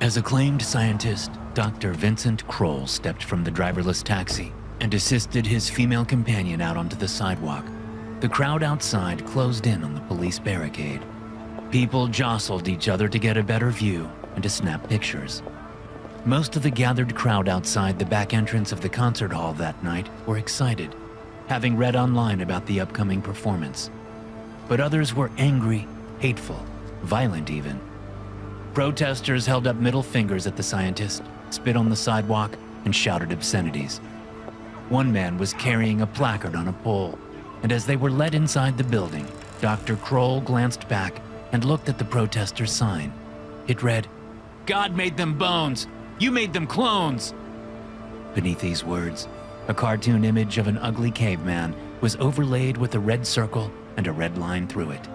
As acclaimed scientist, Dr. Vincent Kroll stepped from the driverless taxi and assisted his female companion out onto the sidewalk. The crowd outside closed in on the police barricade. People jostled each other to get a better view and to snap pictures. Most of the gathered crowd outside the back entrance of the concert hall that night were excited, having read online about the upcoming performance. But others were angry, hateful, violent even. Protesters held up middle fingers at the scientist, spit on the sidewalk, and shouted obscenities. One man was carrying a placard on a pole, and as they were led inside the building, Dr. Kroll glanced back and looked at the protesters' sign. It read, "God made them bones. You made them clones." Beneath these words, a cartoon image of an ugly caveman was overlaid with a red circle and a red line through it.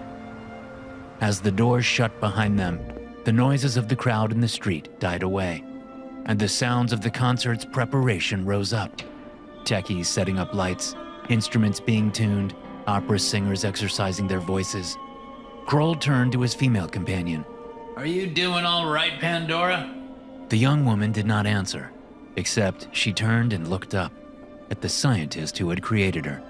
As the doors shut behind them, the noises of the crowd in the street died away, and the sounds of the concert's preparation rose up. Techies setting up lights, instruments being tuned, opera singers exercising their voices. Kroll turned to his female companion. "Are you doing all right, Pandora?" The young woman did not answer, except she turned and looked up at the scientist who had created her.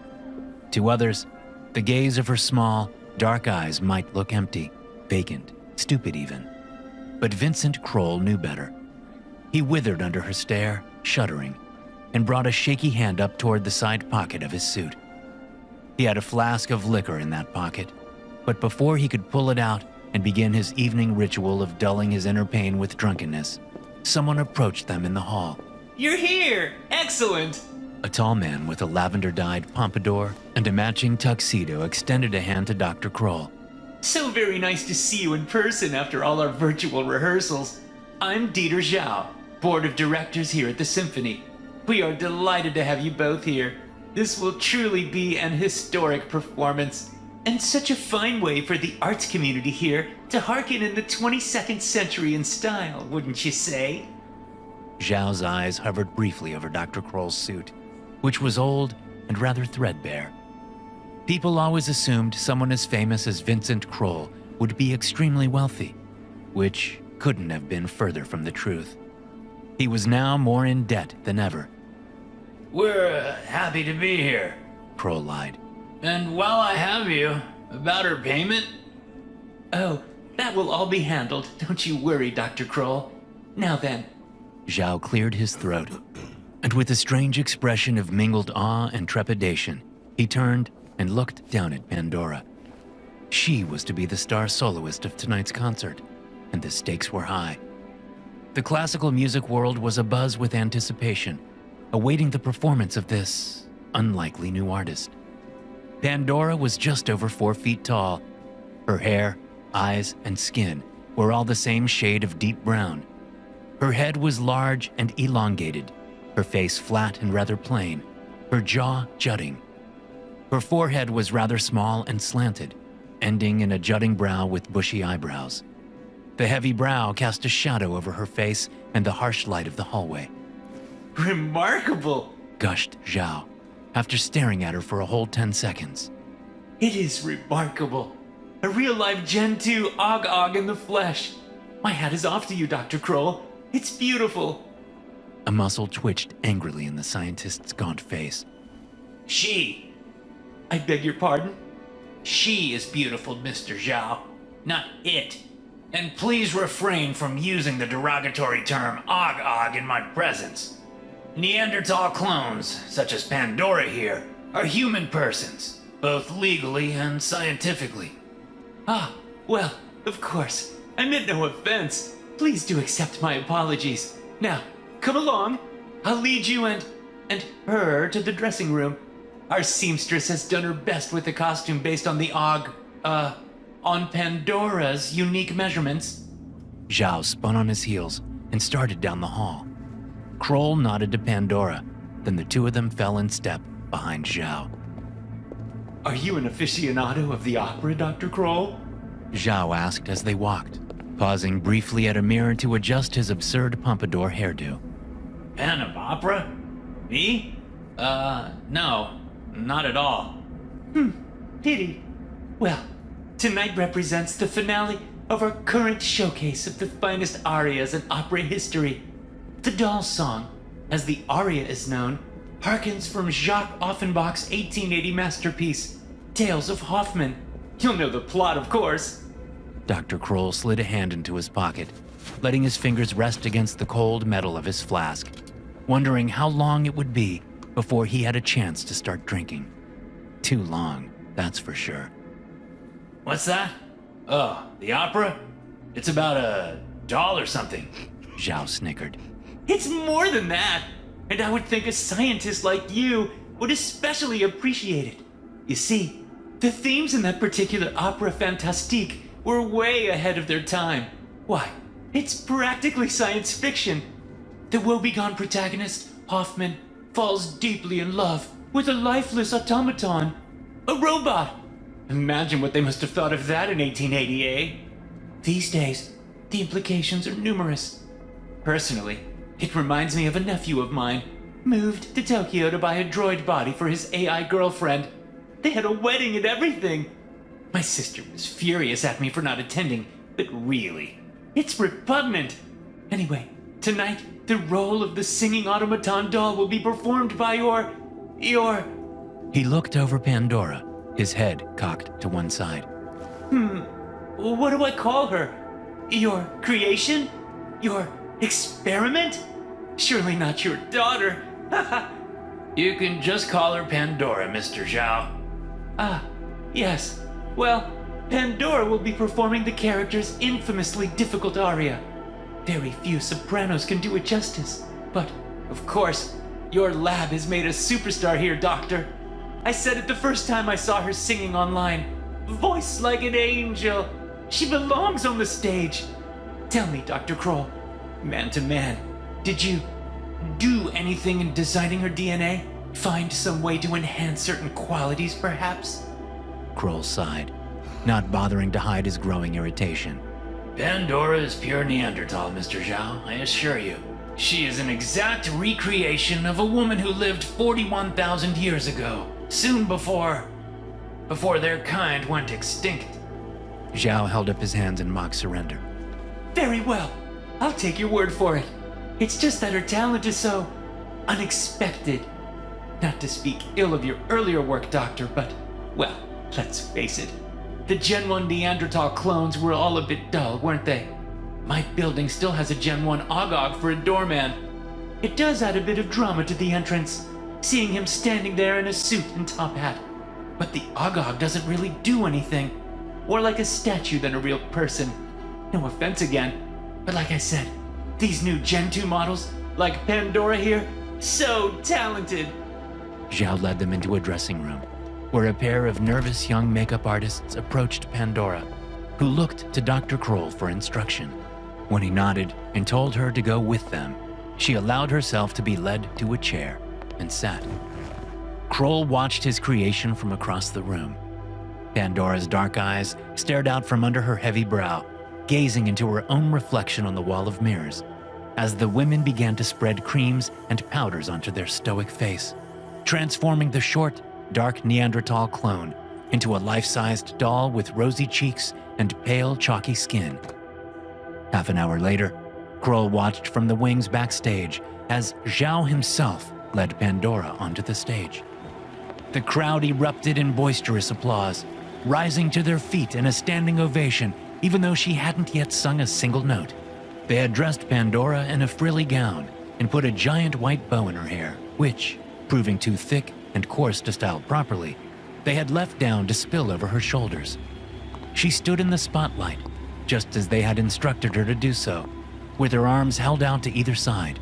To others, the gaze of her small, dark eyes might look empty, vacant, stupid even. But Vincent Kroll knew better. He withered under her stare, shuddering, and brought a shaky hand up toward the side pocket of his suit. He had a flask of liquor in that pocket, but before he could pull it out and begin his evening ritual of dulling his inner pain with drunkenness, someone approached them in the hall. "You're here! Excellent!" A tall man with a lavender-dyed pompadour and a matching tuxedo extended a hand to Dr. Kroll. "So very nice to see you in person after all our virtual rehearsals. I'm Dieter Zhao, Board of Directors here at the Symphony. We are delighted to have you both here. This will truly be an historic performance, and such a fine way for the arts community here to hearken in the 22nd century in style, wouldn't you say?" Zhao's eyes hovered briefly over Dr. Kroll's suit, which was old and rather threadbare. People always assumed someone as famous as Vincent Kroll would be extremely wealthy, which couldn't have been further from the truth. He was now more in debt than ever. "We're happy to be here." Kroll lied. "And while I have you, about her payment?" "Oh, that will all be handled. Don't you worry, Dr. Kroll. Now then." Zhao cleared his throat, and with a strange expression of mingled awe and trepidation, he turned and looked down at Pandora. She was to be the star soloist of tonight's concert, and the stakes were high. The classical music world was abuzz with anticipation, awaiting the performance of this unlikely new artist. Pandora was just over 4 feet tall. Her hair, eyes, and skin were all the same shade of deep brown. Her head was large and elongated, her face flat and rather plain, her jaw jutting. Her forehead was rather small and slanted, ending in a jutting brow with bushy eyebrows. The heavy brow cast a shadow over her face and the harsh light of the hallway. "Remarkable!" gushed Zhao, after staring at her for a whole 10 seconds. "It is remarkable. A real live Gen 2 Og in the flesh. My hat is off to you, Dr. Kroll. It's beautiful." A muscle twitched angrily in the scientist's gaunt face. "She. I beg your pardon? She is beautiful, Mr. Zhao, not it. And please refrain from using the derogatory term Og in my presence. Neanderthal clones, such as Pandora here, are human persons, both legally and scientifically." "Ah, well, of course. I meant no offense. Please do accept my apologies. Now, come along. I'll lead you and her to the dressing room. Our seamstress has done her best with the costume based on the on Pandora's unique measurements." Zhao spun on his heels and started down the hall. Kroll nodded to Pandora, then the two of them fell in step behind Zhao. "Are you an aficionado of the opera, Dr. Kroll?" Zhao asked as they walked, pausing briefly at a mirror to adjust his absurd pompadour hairdo. "Fan of opera? Me? No, not at all." Pity. Well, tonight represents the finale of our current showcase of the finest arias in opera history. The doll song, as the aria is known, harkens from Jacques Offenbach's 1880 masterpiece, Tales of Hoffmann. You'll know the plot, of course. Dr. Kroll slid a hand into his pocket, letting his fingers rest against the cold metal of his flask, wondering how long it would be before he had a chance to start drinking. Too long, that's for sure. What's that? Oh, the opera? It's about a doll or something. Zhao snickered. It's more than that, and I would think a scientist like you would especially appreciate it. You see, the themes in that particular opera fantastique were way ahead of their time. Why, it's practically science fiction. The woebegone protagonist, Hoffman, falls deeply in love with a lifeless automaton, a robot. Imagine what they must have thought of that in 1880, eh? These days, the implications are numerous. Personally, it reminds me of a nephew of mine, moved to Tokyo to buy a droid body for his AI girlfriend. They had a wedding and everything. My sister was furious at me for not attending, but really, it's repugnant. Anyway, tonight, the role of the singing automaton doll will be performed by your... He looked over Pandora, his head cocked to one side. What do I call her? Your creation? Your experiment? Surely not your daughter. You can just call her Pandora, Mr. Zhao. Ah, yes. Well, Pandora will be performing the character's infamously difficult aria. Very few sopranos can do it justice. But, of course, your lab has made a superstar here, Doctor. I said it the first time I saw her singing online. Voice like an angel. She belongs on the stage. Tell me, Dr. Kroll, man to man, did you do anything in designing her DNA? Find some way to enhance certain qualities, perhaps? Kroll sighed, not bothering to hide his growing irritation. Pandora is pure Neanderthal, Mr. Zhao, I assure you. She is an exact recreation of a woman who lived 41,000 years ago, soon before their kind went extinct. Zhao held up his hands in mock surrender. Very well. I'll take your word for it. It's just that her talent is so unexpected. Not to speak ill of your earlier work, Doctor, but, well, let's face it. The Gen 1 Neanderthal clones were all a bit dull, weren't they? My building still has a Gen 1 Ogog for a doorman. It does add a bit of drama to the entrance, seeing him standing there in a suit and top hat. But the Ogog doesn't really do anything. More like a statue than a real person. No offense again, but like I said, these new Gen 2 models, like Pandora here, so talented. Zhao led them into a dressing room, where a pair of nervous young makeup artists approached Pandora, who looked to Dr. Kroll for instruction. When he nodded and told her to go with them, she allowed herself to be led to a chair and sat. Kroll watched his creation from across the room. Pandora's dark eyes stared out from under her heavy brow, gazing into her own reflection on the wall of mirrors, as the women began to spread creams and powders onto their stoic face, transforming the short, dark Neanderthal clone into a life-sized doll with rosy cheeks and pale, chalky skin. Half an hour later, Kroll watched from the wings backstage as Zhao himself led Pandora onto the stage. The crowd erupted in boisterous applause, rising to their feet in a standing ovation, even though she hadn't yet sung a single note. They had dressed Pandora in a frilly gown and put a giant white bow in her hair, which, proving too thick and coarse to style properly, they had left down to spill over her shoulders. She stood in the spotlight, just as they had instructed her to do so, with her arms held out to either side.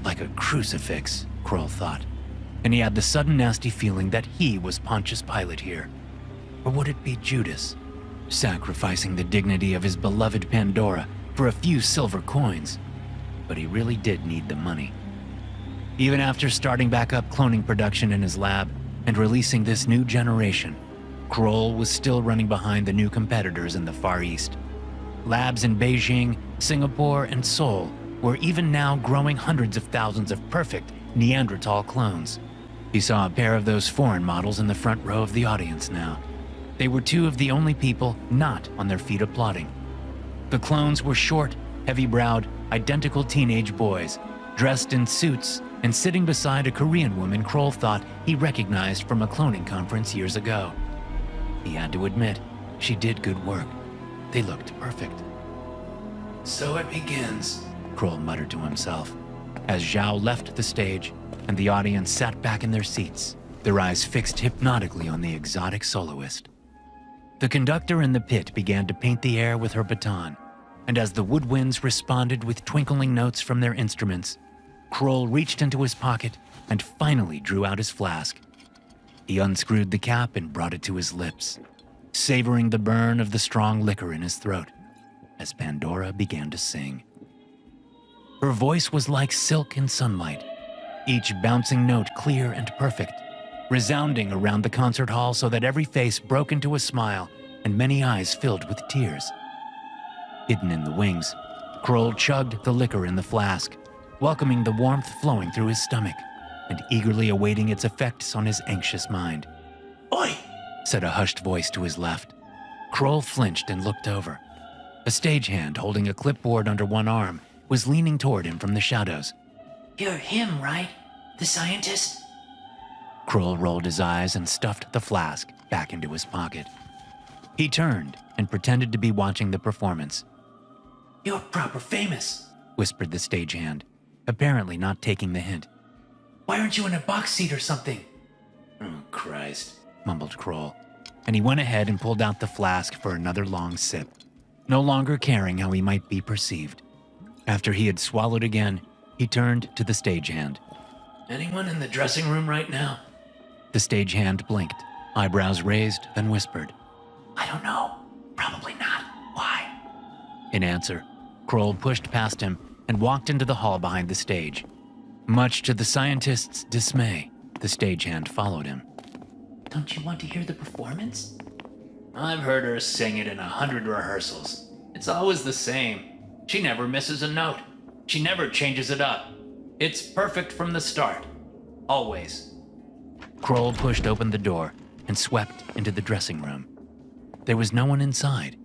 Like a crucifix, Kroll thought, and he had the sudden nasty feeling that he was Pontius Pilate here. Or would it be Judas, sacrificing the dignity of his beloved Pandora for a few silver coins? But he really did need the money. Even after starting back up cloning production in his lab and releasing this new generation, Kroll was still running behind the new competitors in the Far East. Labs in Beijing, Singapore, and Seoul were even now growing hundreds of thousands of perfect Neanderthal clones. He saw a pair of those foreign models in the front row of the audience now. They were two of the only people not on their feet applauding, The clones were short, heavy-browed, identical teenage boys, dressed in suits and sitting beside a Korean woman Kroll thought he recognized from a cloning conference years ago. He had to admit, she did good work. They looked perfect. So it begins, Kroll muttered to himself, as Zhao left the stage and the audience sat back in their seats, their eyes fixed hypnotically on the exotic soloist. The conductor in the pit began to paint the air with her baton, and as the woodwinds responded with twinkling notes from their instruments, Kroll reached into his pocket and finally drew out his flask. He unscrewed the cap and brought it to his lips, savoring the burn of the strong liquor in his throat as Pandora began to sing. Her voice was like silk in sunlight, each bouncing note clear and perfect, resounding around the concert hall so that every face broke into a smile and many eyes filled with tears. Hidden in the wings, Kroll chugged the liquor in the flask, welcoming the warmth flowing through his stomach and eagerly awaiting its effects on his anxious mind. "Oi!" said a hushed voice to his left. Kroll flinched and looked over. A stagehand holding a clipboard under one arm was leaning toward him from the shadows. "You're him, right? The scientist?" Kroll rolled his eyes and stuffed the flask back into his pocket. He turned and pretended to be watching the performance. "You're proper famous," whispered the stagehand, apparently not taking the hint. "Why aren't you in a box seat or something?" "Oh, Christ," mumbled Kroll, and he went ahead and pulled out the flask for another long sip, no longer caring how he might be perceived. After he had swallowed again, he turned to the stagehand. "Anyone in the dressing room right now?" The stagehand blinked, eyebrows raised, then whispered, "I don't know. Probably not. Why?" In answer, Kroll pushed past him and walked into the hall behind the stage. Much to the scientist's dismay, the stagehand followed him. "Don't you want to hear the performance?" "I've heard her sing it in 100 rehearsals. It's always the same. She never misses a note. She never changes it up. It's perfect from the start. Always." Kroll pushed open the door and swept into the dressing room. There was no one inside.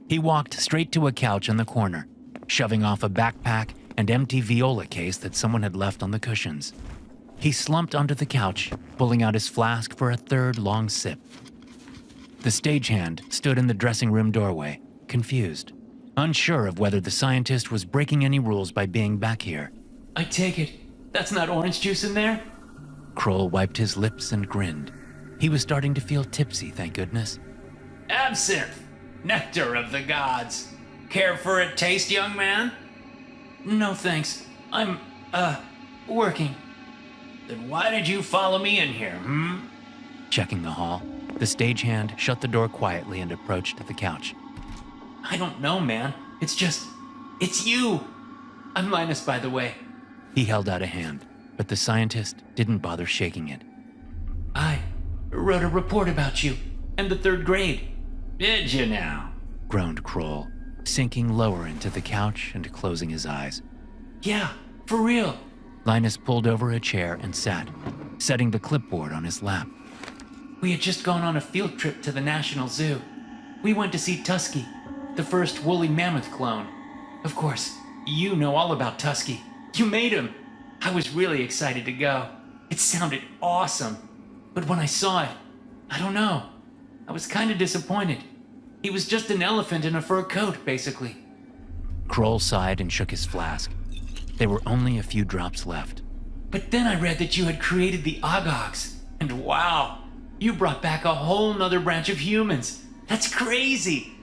He walked straight to a couch in the corner, shoving off a backpack and empty viola case that someone had left on the cushions. He slumped onto the couch, pulling out his flask for a third long sip. The stagehand stood in the dressing room doorway, confused, unsure of whether the scientist was breaking any rules by being back here. "I take it. That's not orange juice in there?" Kroll wiped his lips and grinned. He was starting to feel tipsy, thank goodness. "Absinthe! Nectar of the gods! Care for a taste, young man?" "No, thanks. I'm, working." "Then why did you follow me in here, Checking the hall, the stagehand shut the door quietly and approached the couch. "I don't know, man. It's you! I'm Linus, by the way." He held out a hand, but the scientist didn't bother shaking it. "I wrote a report about you and the 3rd grade." "Did you now?" groaned Kroll, sinking lower into the couch and closing his eyes. "Yeah, for real." Linus pulled over a chair and sat, setting the clipboard on his lap. "We had just gone on a field trip to the National Zoo. We went to see Tusky, the first woolly mammoth clone. Of course, you know all about Tusky. You made him. I was really excited to go. It sounded awesome. But when I saw it, I don't know. I was kind of disappointed. He was just an elephant in a fur coat, basically." Kroll sighed and shook his flask. There were only a few drops left. "But then I read that you had created the Ogogs. And wow, you brought back a whole nother branch of humans. That's crazy.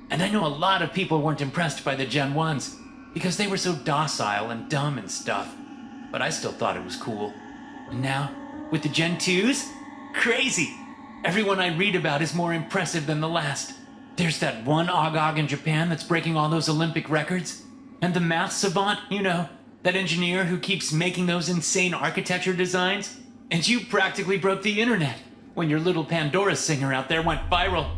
And I know a lot of people weren't impressed by the Gen 1s because they were so docile and dumb and stuff. But I still thought it was cool. And now, with the Gen 2s? Crazy. Everyone I read about is more impressive than the last. There's that one Ogog in Japan that's breaking all those Olympic records. And the math savant, you know, that engineer who keeps making those insane architecture designs. And you practically broke the internet when your little Pandora singer out there went viral.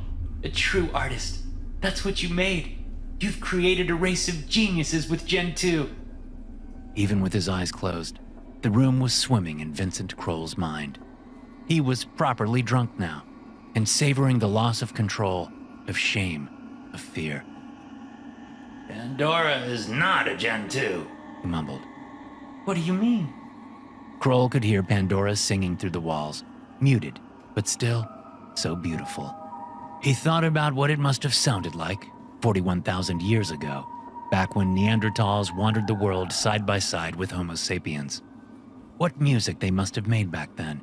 A true artist. That's what you made. You've created a race of geniuses with Gen 2. Even with his eyes closed, the room was swimming in Vincent Kroll's mind. He was properly drunk now, and savoring the loss of control, of shame, of fear. Pandora is not a Gen 2. he mumbled. What do you mean? Kroll could hear Pandora singing through the walls, muted, but still so beautiful. He thought about what it must have sounded like 41,000 years ago, back when Neanderthals wandered the world side by side with Homo sapiens. What music they must have made back then.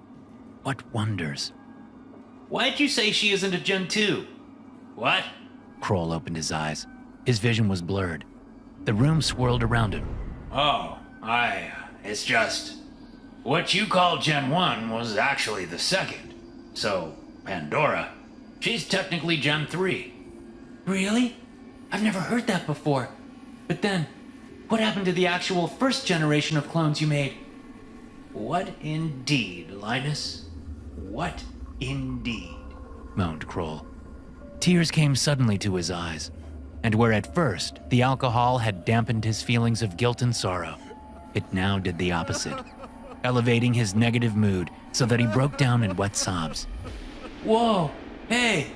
What wonders. Why'd you say she isn't a Gen 2? What? Kroll opened his eyes. His vision was blurred. The room swirled around him. Oh, it's just... What you call Gen 1 was actually the second. So, Pandora, she's technically Gen 3. Really? I've never heard that before. But then, what happened to the actual first generation of clones you made? What indeed, Linus? What indeed? Moaned Kroll. Tears came suddenly to his eyes, and where at first the alcohol had dampened his feelings of guilt and sorrow, it now did the opposite, elevating his negative mood so that he broke down in wet sobs. Whoa! Hey!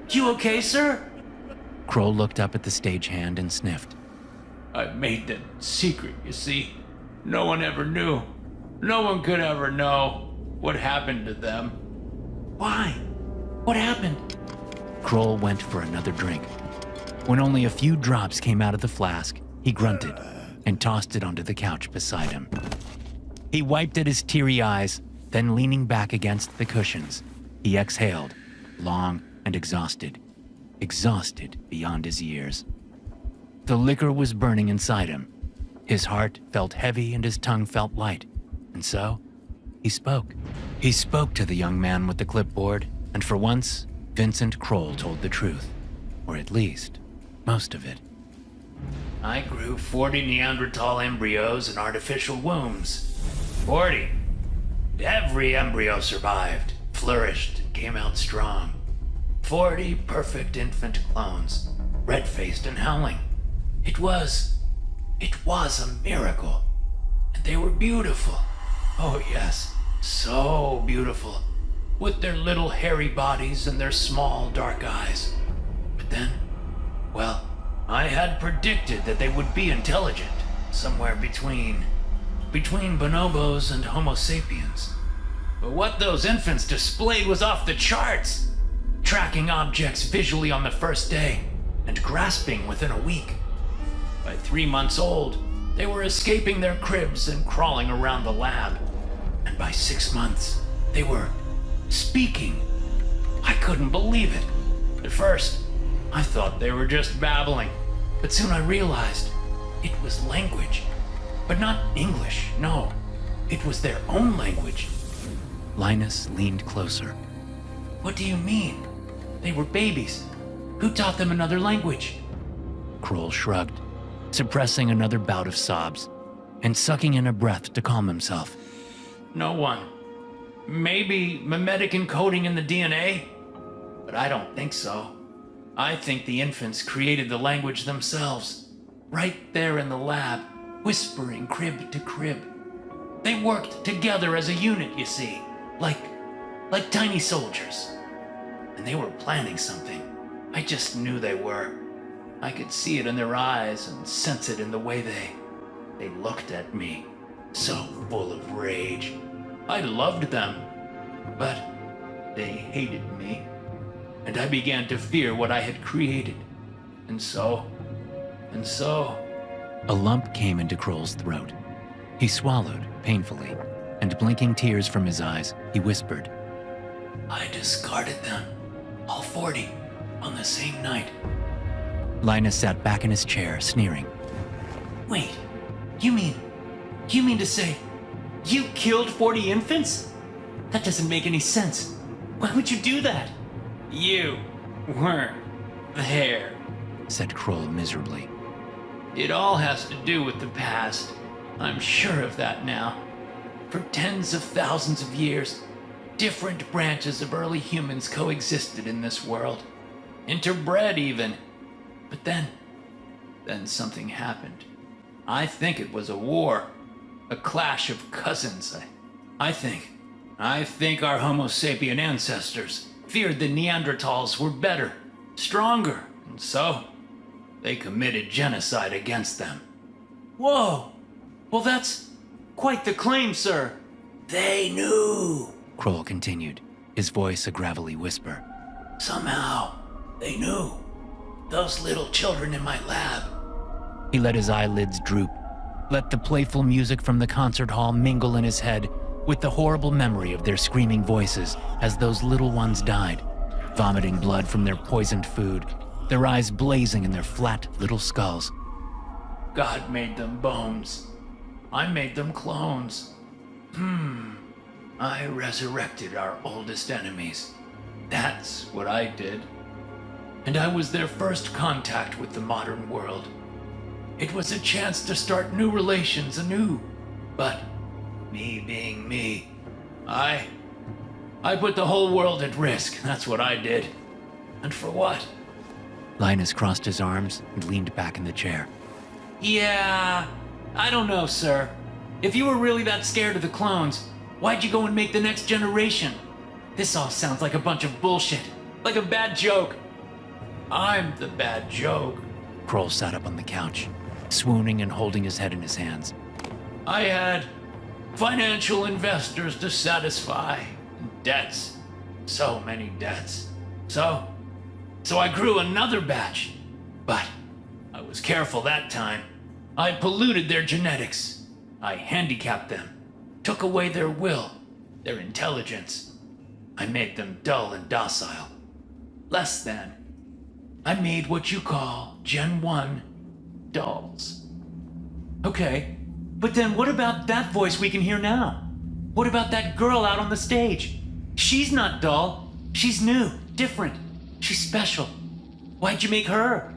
You okay, sir? Kroll looked up at the stagehand and sniffed. I made them secret, you see. No one ever knew. No one could ever know what happened to them. Why? What happened? Kroll went for another drink. When only a few drops came out of the flask, he grunted and tossed it onto the couch beside him. He wiped at his teary eyes, then leaning back against the cushions, he exhaled, long and exhausted beyond his years. The liquor was burning inside him. His heart felt heavy and his tongue felt light, and so he spoke. He spoke to the young man with the clipboard, and for once, Vincent Kroll told the truth, or at least, most of it. I grew 40 Neanderthal embryos in artificial wombs. 40. Every embryo survived, flourished, and came out strong. 40 perfect infant clones, red-faced and howling. It was a miracle. And they were beautiful. Oh yes, so beautiful. With their little hairy bodies and their small dark eyes. But then, well, I had predicted that they would be intelligent, somewhere between bonobos and Homo sapiens. But what those infants displayed was off the charts, tracking objects visually on the first day and grasping within a week. By 3 months old, they were escaping their cribs and crawling around the lab. And by 6 months, they were speaking. I couldn't believe it. At first, I thought they were just babbling, but soon I realized it was language. But not English, no. It was their own language. Linus leaned closer. What do you mean? They were babies. Who taught them another language? Kroll shrugged, suppressing another bout of sobs, and sucking in a breath to calm himself. No one. Maybe mimetic encoding in the DNA? But I don't think so. I think the infants created the language themselves, right there in the lab, whispering crib to crib. They worked together as a unit, you see, like tiny soldiers. And they were planning something. I just knew they were. I could see it in their eyes and sense it in the way they looked at me, so full of rage. I loved them, but they hated me, and I began to fear what I had created. And so... A lump came into Kroll's throat. He swallowed painfully, and blinking tears from his eyes, he whispered, I discarded them, all 40, on the same night. Linus sat back in his chair, sneering. Wait, you mean to say you killed 40 infants? That doesn't make any sense. Why would you do that? You weren't there, said Kroll miserably. It all has to do with the past. I'm sure of that now. For tens of thousands of years, different branches of early humans coexisted in this world. Interbred even. But then something happened. I think it was a war. A clash of cousins. I think our Homo sapien ancestors feared the Neanderthals were better, stronger, and so they committed genocide against them. Whoa! Well, that's quite the claim, sir. They knew, Kroll continued, his voice a gravelly whisper. Somehow, they knew. Those little children in my lab. He let his eyelids droop, let the playful music from the concert hall mingle in his head with the horrible memory of their screaming voices as those little ones died, vomiting blood from their poisoned food, their eyes blazing in their flat little skulls. God made them bones. I made them clones. I resurrected our oldest enemies. That's what I did. And I was their first contact with the modern world. It was a chance to start new relations anew. But, me being me, I put the whole world at risk. That's what I did. And for what? Linus crossed his arms and leaned back in the chair. Yeah, I don't know, sir. If you were really that scared of the clones, why'd you go and make the next generation? This all sounds like a bunch of bullshit. Like a bad joke. I'm the bad joke. Kroll sat up on the couch, swooning and holding his head in his hands. I had financial investors to satisfy. Debts. So many debts. So I grew another batch. But I was careful that time. I polluted their genetics. I handicapped them. Took away their will, their intelligence. I made them dull and docile. Less than. I made what you call Gen 1 dolls. Okay, but then what about that voice we can hear now? What about that girl out on the stage? She's not dull. She's new, different. She's special. Why'd you make her?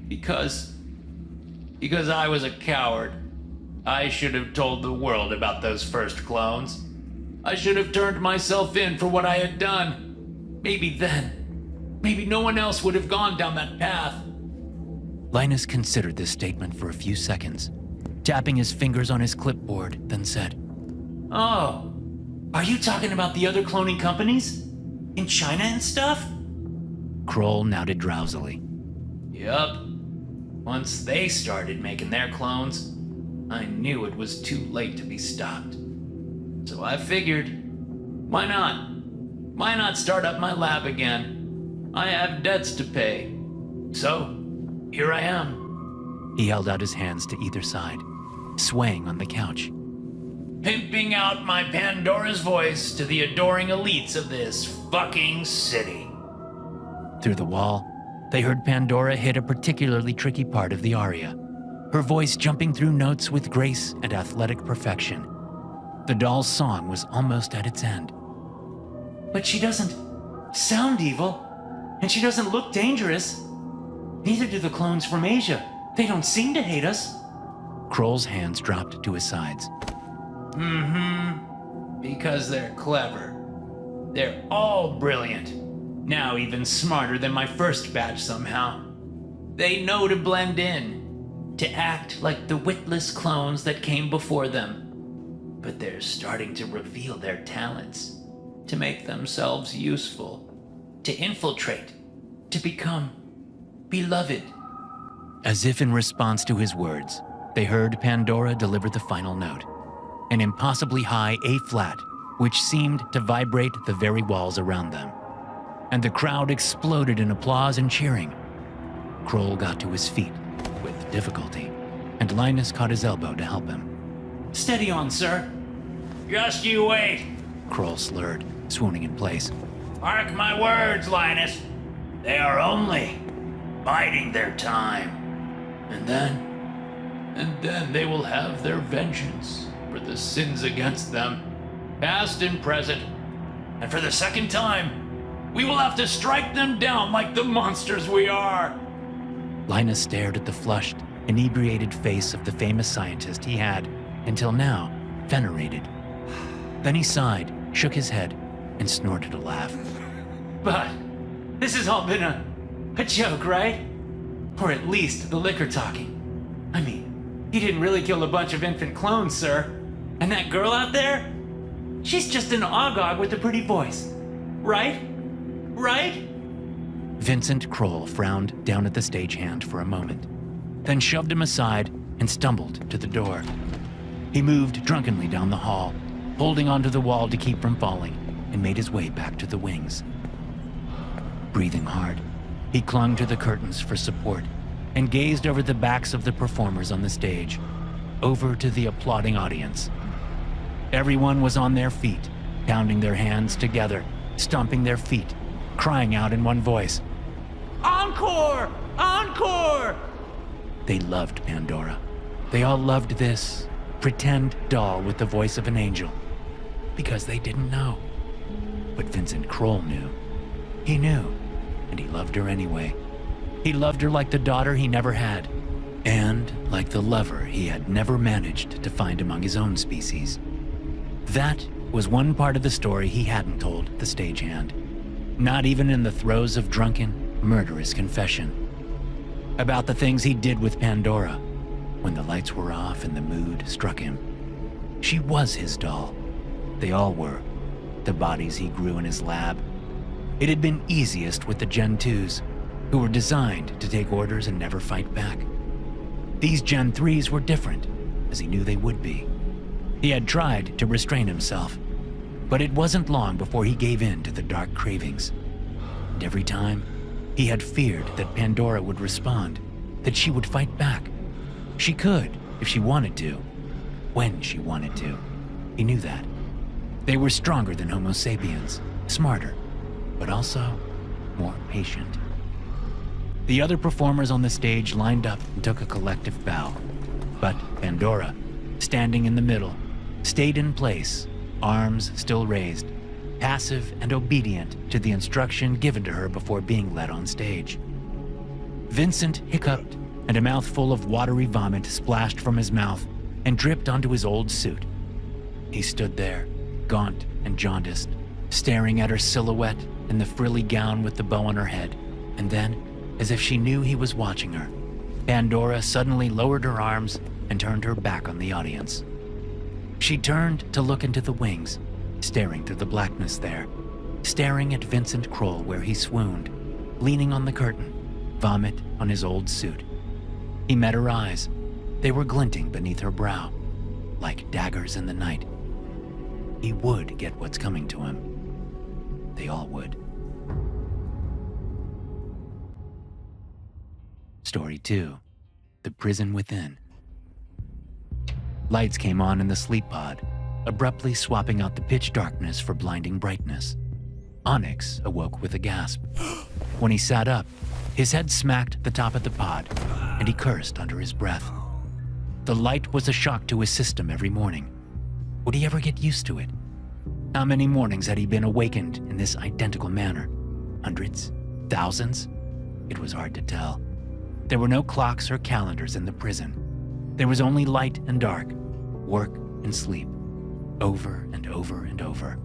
Because I was a coward. I should have told the world about those first clones. I should have turned myself in for what I had done. Maybe no one else would have gone down that path. Linus considered this statement for a few seconds, tapping his fingers on his clipboard, then said, Oh, are you talking about the other cloning companies? In China and stuff? Kroll nodded drowsily. Yup. Once they started making their clones, I knew it was too late to be stopped. So I figured, why not? Why not start up my lab again? I have debts to pay. So, here I am. He held out his hands to either side, swaying on the couch. Pimping out my Pandora's voice to the adoring elites of this fucking city. Through the wall, they heard Pandora hit a particularly tricky part of the aria, her voice jumping through notes with grace and athletic perfection. The doll's song was almost at its end. But she doesn't sound evil, and she doesn't look dangerous. Neither do the clones from Asia. They don't seem to hate us. Kroll's hands dropped to his sides. Because they're clever. They're all brilliant. Now even smarter than my first batch somehow. They know to blend in, to act like the witless clones that came before them. But they're starting to reveal their talents, to make themselves useful, to infiltrate, to become beloved. As if in response to his words, they heard Pandora deliver the final note, an impossibly high A-flat, which seemed to vibrate the very walls around them. And the crowd exploded in applause and cheering. Kroll got to his feet with difficulty, and Linus caught his elbow to help him. Steady on, sir. Just you wait. Kroll slurred, swooning in place. Mark my words, Linus. They are only biding their time. And then they will have their vengeance for the sins against them, past and present. And for the second time, we will have to strike them down like the monsters we are. Linus stared at the flushed, inebriated face of the famous scientist he had, until now, venerated. Then he sighed, shook his head, and snorted a laugh. But this has all been a joke, right? Or at least the liquor talking. I mean, he didn't really kill a bunch of infant clones, sir. And that girl out there? She's just an ogog with a pretty voice. Right? Right? Vincent Kroll frowned down at the stagehand for a moment, then shoved him aside and stumbled to the door. He moved drunkenly down the hall, holding onto the wall to keep from falling, and made his way back to the wings. Breathing hard, he clung to the curtains for support and gazed over the backs of the performers on the stage, over to the applauding audience. Everyone was on their feet, pounding their hands together, stomping their feet, crying out in one voice, "Encore! Encore!" They loved Pandora. They all loved this pretend doll with the voice of an angel, because they didn't know. But Vincent Kroll knew. He knew, and he loved her anyway. He loved her like the daughter he never had, and like the lover he had never managed to find among his own species. That was one part of the story he hadn't told the stagehand, not even in the throes of drunken, murderous confession. About the things he did with Pandora, when the lights were off and the mood struck him. She was his doll. They all were. The bodies he grew in his lab. It had been easiest with the Gen 2s, who were designed to take orders and never fight back. These Gen 3s were different, as he knew they would be. He had tried to restrain himself, but it wasn't long before he gave in to the dark cravings. And every time, he had feared that Pandora would respond, that she would fight back. She could, if she wanted to, when she wanted to. He knew that. They were stronger than Homo sapiens, smarter, but also more patient. The other performers on the stage lined up and took a collective bow. But Pandora, standing in the middle, stayed in place, arms still raised, passive and obedient to the instruction given to her before being led on stage. Vincent hiccuped, and a mouthful of watery vomit splashed from his mouth and dripped onto his old suit. He stood there, gaunt and jaundiced, staring at her silhouette in the frilly gown with the bow on her head, and then, as if she knew he was watching her, Pandora suddenly lowered her arms and turned her back on the audience. She turned to look into the wings, staring through the blackness there, staring at Vincent Kroll where he swooned, leaning on the curtain, vomit on his old suit. He met her eyes. They were glinting beneath her brow, like daggers in the night. He would get what's coming to him. They all would. Story 2, The Prison Within. Lights came on in the sleep pod, abruptly swapping out the pitch darkness for blinding brightness. Onyx awoke with a gasp. When he sat up, his head smacked the top of the pod, and he cursed under his breath. The light was a shock to his system every morning. Would he ever get used to it? How many mornings had he been awakened in this identical manner? Hundreds? Thousands? It was hard to tell. There were no clocks or calendars in the prison. There was only light and dark, work and sleep, over and over and over.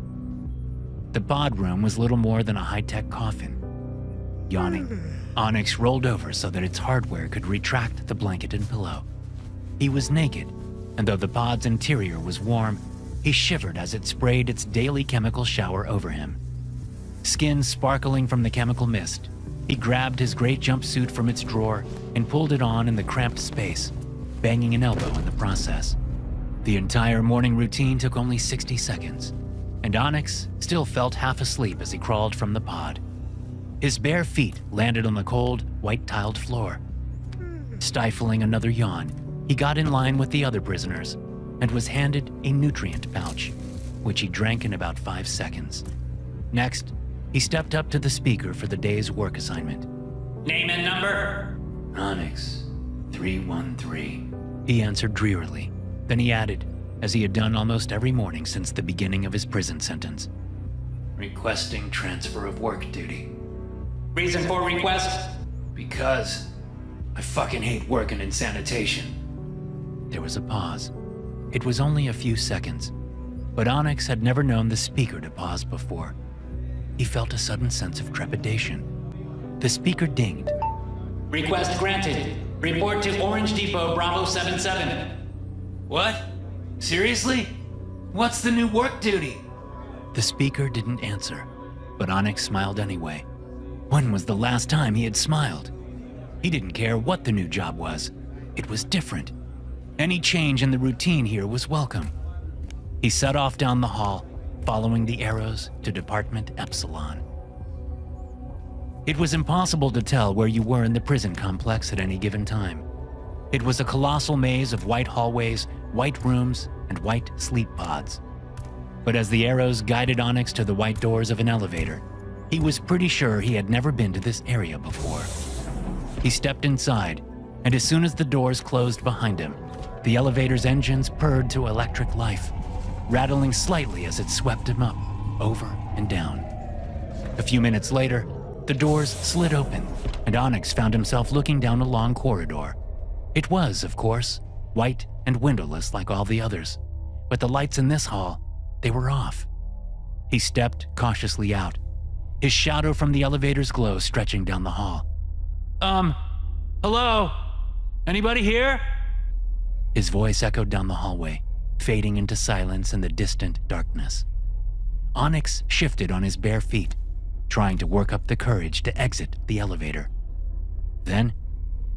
The pod room was little more than a high-tech coffin. Yawning, Onyx rolled over so that its hardware could retract the blanket and pillow. He was naked, and though the pod's interior was warm, he shivered as it sprayed its daily chemical shower over him. Skin sparkling from the chemical mist, he grabbed his gray jumpsuit from its drawer and pulled it on in the cramped space, banging an elbow in the process. The entire morning routine took only 60 seconds, and Onyx still felt half asleep as he crawled from the pod. His bare feet landed on the cold, white-tiled floor. Stifling another yawn, he got in line with the other prisoners and was handed a nutrient pouch, which he drank in about 5 seconds. Next, he stepped up to the speaker for the day's work assignment. Name and number? Onyx, 313, he answered drearily. Then he added, as he had done almost every morning since the beginning of his prison sentence, requesting transfer of work duty. Reason for request? Because I fucking hate working in sanitation. There was a pause. It was only a few seconds, but Onyx had never known the speaker to pause before. He felt a sudden sense of trepidation. The speaker dinged. Request granted. Report to Orange Depot Bravo 77. What? Seriously? What's the new work duty? The speaker didn't answer, but Onyx smiled anyway. When was the last time he had smiled? He didn't care what the new job was. It was different. Any change in the routine here was welcome. He set off down the hall, following the arrows to Department Epsilon. It was impossible to tell where you were in the prison complex at any given time. It was a colossal maze of white hallways, white rooms, and white sleep pods. But as the arrows guided Onyx to the white doors of an elevator, he was pretty sure he had never been to this area before. He stepped inside, and as soon as the doors closed behind him, the elevator's engines purred to electric life, rattling slightly as it swept him up, over and down. A few minutes later, the doors slid open, and Onyx found himself looking down a long corridor. It was, of course, white and windowless like all the others, but the lights in this hall, they were off. He stepped cautiously out, his shadow from the elevator's glow stretching down the hall. Hello? Anybody here? His voice echoed down the hallway, fading into silence in the distant darkness. Onyx shifted on his bare feet, trying to work up the courage to exit the elevator. Then,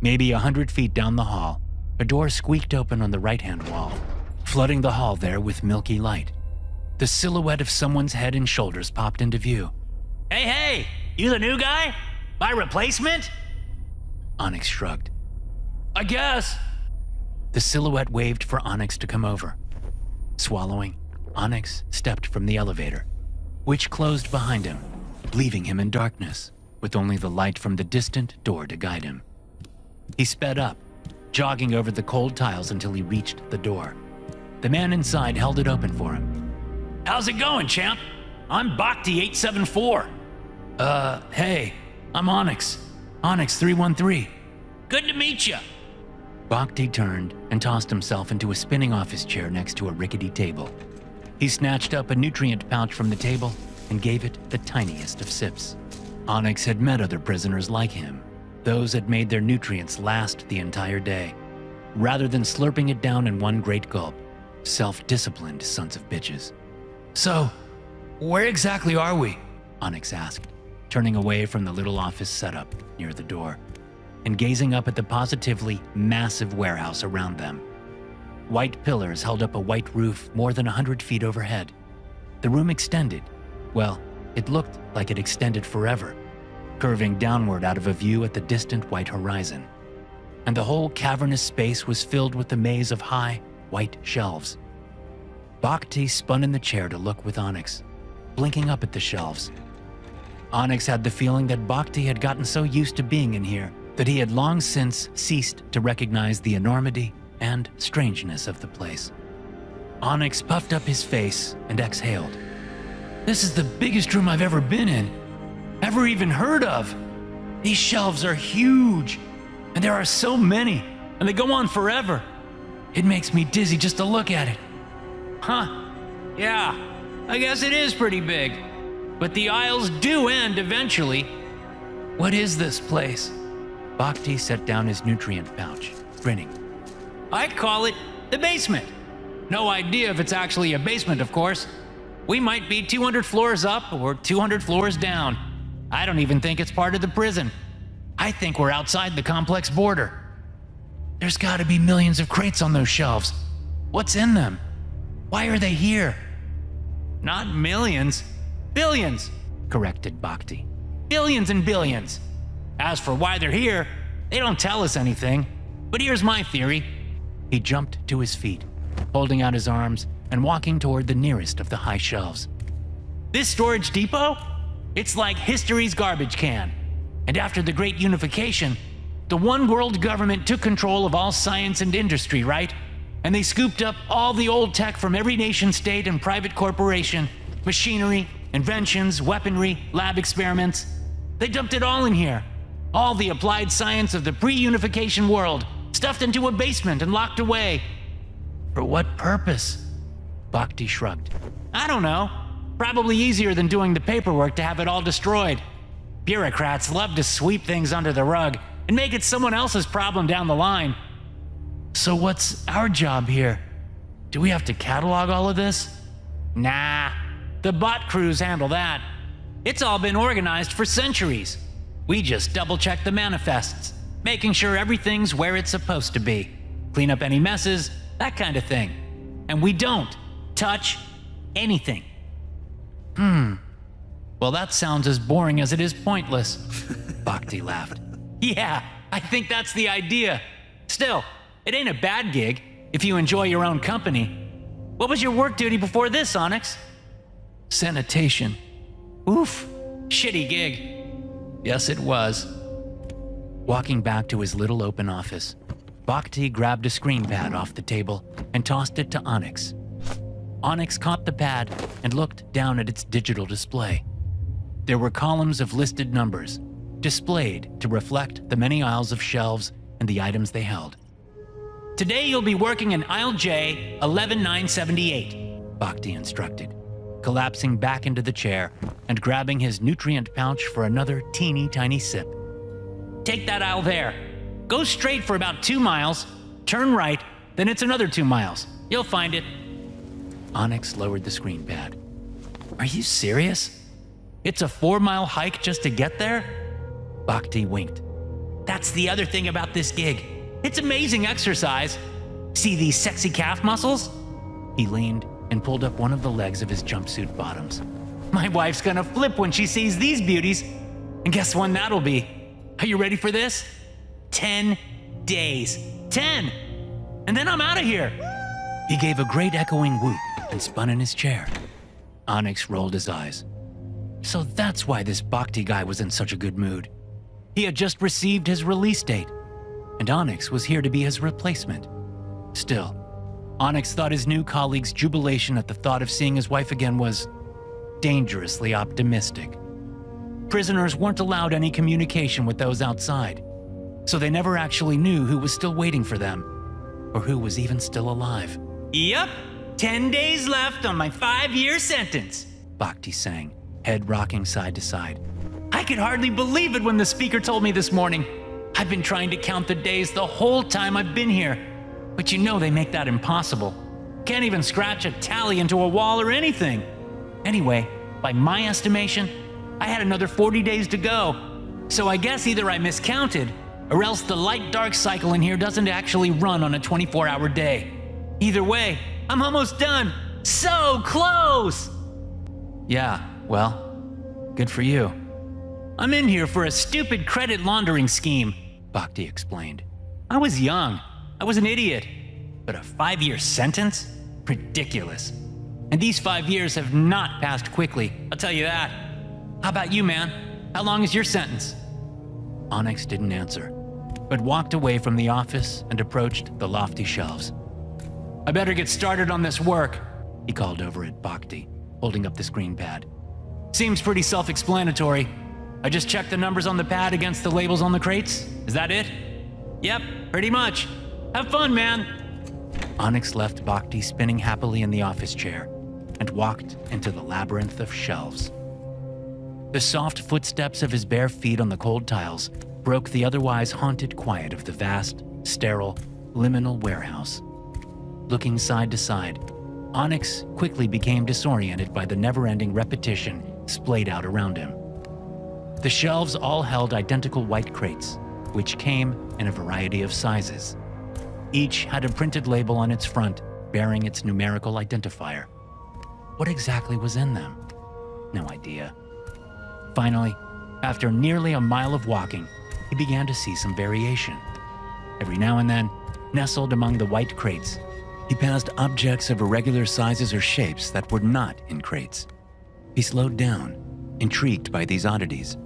maybe 100 feet down the hall, a door squeaked open on the right-hand wall, flooding the hall there with milky light. The silhouette of someone's head and shoulders popped into view. Hey, you the new guy? My replacement? Onyx shrugged. I guess. The silhouette waved for Onyx to come over. Swallowing, Onyx stepped from the elevator, which closed behind him, leaving him in darkness, with only the light from the distant door to guide him. He sped up, jogging over the cold tiles until he reached the door. The man inside held it open for him. How's it going, champ? I'm Bhakti 874. Hey, I'm Onyx. Onyx 313. Good to meet you. Bhakti turned and tossed himself into a spinning office chair next to a rickety table. He snatched up a nutrient pouch from the table and gave it the tiniest of sips. Onyx had met other prisoners like him. Those had made their nutrients last the entire day, rather than slurping it down in one great gulp. Self-disciplined sons of bitches. So, where exactly are we? Onyx asked, turning away from the little office setup near the door and gazing up at the positively massive warehouse around them. White pillars held up a white roof more than 100 feet overhead. The room extended. Well, it looked like it extended forever, curving downward out of a view at the distant white horizon. And the whole cavernous space was filled with the maze of high, white shelves. Bhakti spun in the chair to look with Onyx, blinking up at the shelves. Onyx had the feeling that Bhakti had gotten so used to being in here that he had long since ceased to recognize the enormity and strangeness of the place. Onyx puffed up his face and exhaled. This is the biggest room I've ever been in, ever even heard of. These shelves are huge, and there are so many, and they go on forever. It makes me dizzy just to look at it. Huh, yeah, I guess it is pretty big, but the aisles do end eventually. What is this place? Bhakti set down his nutrient pouch, grinning. I'd call it the basement. No idea if it's actually a basement, of course. We might be 200 floors up or 200 floors down. I don't even think it's part of the prison. I think we're outside the complex border. There's gotta be millions of crates on those shelves. What's in them? Why are they here? Not millions, billions, corrected Bhakti. Billions and billions. As for why they're here, they don't tell us anything. But here's my theory. He jumped to his feet, holding out his arms and walking toward the nearest of the high shelves. This storage depot? It's like history's garbage can. And after the Great Unification, the one world government took control of all science and industry, right? And they scooped up all the old tech from every nation state and private corporation, machinery, inventions, weaponry, lab experiments. They dumped it all in here. All the applied science of the pre-unification world, stuffed into a basement and locked away. For what purpose? Bhakti shrugged. I don't know. Probably easier than doing the paperwork to have it all destroyed. Bureaucrats love to sweep things under the rug and make it someone else's problem down the line. So what's our job here? Do we have to catalog all of this? Nah, the bot crews handle that. It's all been organized for centuries. We just double-check the manifests, making sure everything's where it's supposed to be. Clean up any messes, that kind of thing. And we don't touch anything. Well, that sounds as boring as it is pointless. Bhakti laughed. Yeah, I think that's the idea. Still, it ain't a bad gig if you enjoy your own company. What was your work duty before this, Onyx? Sanitation. Oof, shitty gig. Yes, it was. Walking back to his little open office, Bhakti grabbed a screen pad off the table and tossed it to Onyx. Onyx caught the pad and looked down at its digital display. There were columns of listed numbers, displayed to reflect the many aisles of shelves and the items they held. Today you'll be working in aisle J, 11978, Bhakti instructed, collapsing back into the chair and grabbing his nutrient pouch for another teeny tiny sip. Take that aisle there. Go straight for about 2 miles, turn right, then it's another 2 miles. You'll find it. Onyx lowered the screen pad. Are you serious? It's a 4-mile hike just to get there? Bhakti winked. That's the other thing about this gig. It's amazing exercise. See these sexy calf muscles? He leaned and pulled up one of the legs of his jumpsuit bottoms. My wife's gonna flip when she sees these beauties. And guess when that'll be? Are you ready for this? 10 days. 10! And then I'm out of here. He gave a great echoing whoop and spun in his chair. Onyx rolled his eyes. So that's why this Bhakti guy was in such a good mood. He had just received his release date, and Onyx was here to be his replacement. Still, Onyx thought his new colleague's jubilation at the thought of seeing his wife again was dangerously optimistic. Prisoners weren't allowed any communication with those outside, so they never actually knew who was still waiting for them, or who was even still alive. Yep, 10 days left on my 5-year sentence, Bhakti sang, head rocking side to side. I could hardly believe it when the speaker told me this morning. I've been trying to count the days the whole time I've been here, but you know they make that impossible. Can't even scratch a tally into a wall or anything. Anyway, by my estimation, I had another 40 days to go. So I guess either I miscounted, or else the light-dark cycle in here doesn't actually run on a 24-hour day. Either way, I'm almost done. So close! Yeah, well, good for you. I'm in here for a stupid credit laundering scheme, Bhakti explained. I was young. I was an idiot. But a 5-year sentence? Ridiculous. And these 5 years have not passed quickly, I'll tell you that. How about you, man? How long is your sentence? Onyx didn't answer, but walked away from the office and approached the lofty shelves. I better get started on this work, he called over at Bhakti, holding up the screen pad. Seems pretty self-explanatory. I just checked the numbers on the pad against the labels on the crates. Is that it? Yep, pretty much. Have fun, man. Onyx left Bhakti spinning happily in the office chair and walked into the labyrinth of shelves. The soft footsteps of his bare feet on the cold tiles broke the otherwise haunted quiet of the vast, sterile, liminal warehouse. Looking side to side, Onyx quickly became disoriented by the never-ending repetition splayed out around him. The shelves all held identical white crates, which came in a variety of sizes. Each had a printed label on its front bearing its numerical identifier. What exactly was in them? No idea. Finally, after nearly a mile of walking, he began to see some variation. Every now and then, nestled among the white crates, he passed objects of irregular sizes or shapes that were not in crates. He slowed down, intrigued by these oddities.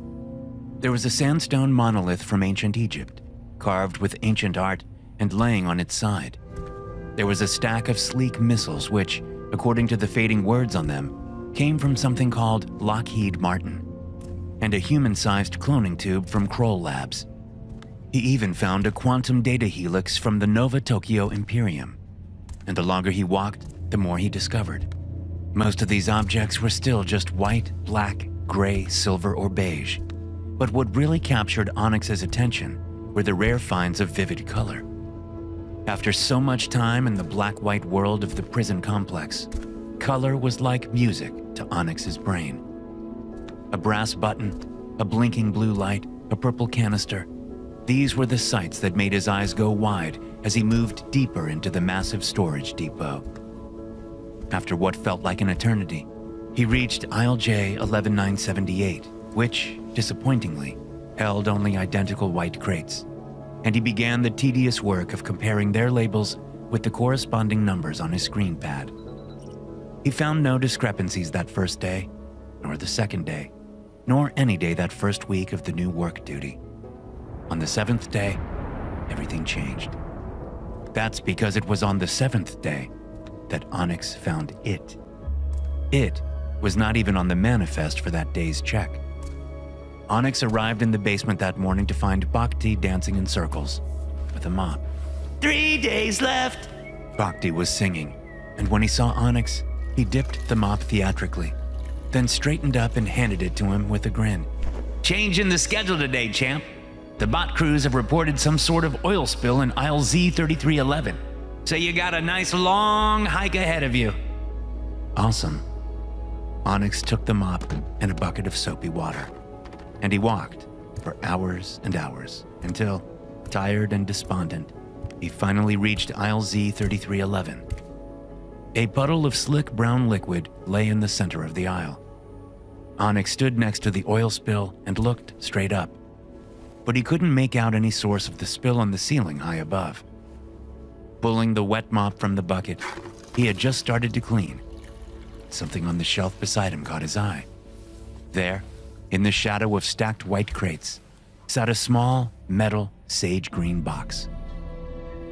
There was a sandstone monolith from ancient Egypt, carved with ancient art and laying on its side. There was a stack of sleek missiles which, according to the fading words on them, came from something called Lockheed Martin, and a human-sized cloning tube from Kroll Labs. He even found a quantum data helix from the Nova Tokyo Imperium. And the longer he walked, the more he discovered. Most of these objects were still just white, black, gray, silver, or beige. But what really captured Onyx's attention were the rare finds of vivid color. After so much time in the black-white world of the prison complex, color was like music to Onyx's brain. A brass button, a blinking blue light, a purple canister. These were the sights that made his eyes go wide as he moved deeper into the massive storage depot. After what felt like an eternity, he reached aisle J 11978, which, disappointingly, held only identical white crates, and he began the tedious work of comparing their labels with the corresponding numbers on his screen pad. He found no discrepancies that first day, nor the second day, nor any day that first week of the new work duty. On the 7th day, everything changed. That's because it was on the 7th day that Onyx found it. It was not even on the manifest for that day's check. Onyx arrived in the basement that morning to find Bhakti dancing in circles with a mop. 3 days left. Bhakti was singing, and when he saw Onyx, he dipped the mop theatrically, then straightened up and handed it to him with a grin. Change in the schedule today, champ. The bot crews have reported some sort of oil spill in aisle Z3311. So you got a nice long hike ahead of you. Awesome. Onyx took the mop and a bucket of soapy water, and he walked for hours and hours until, tired and despondent, he finally reached aisle Z3311. A puddle of slick brown liquid lay in the center of the aisle. Onyx stood next to the oil spill and looked straight up, but he couldn't make out any source of the spill on the ceiling high above. Pulling the wet mop from the bucket, he had just started to clean. Something on the shelf beside him caught his eye. There, in the shadow of stacked white crates, sat a small, metal, sage-green box.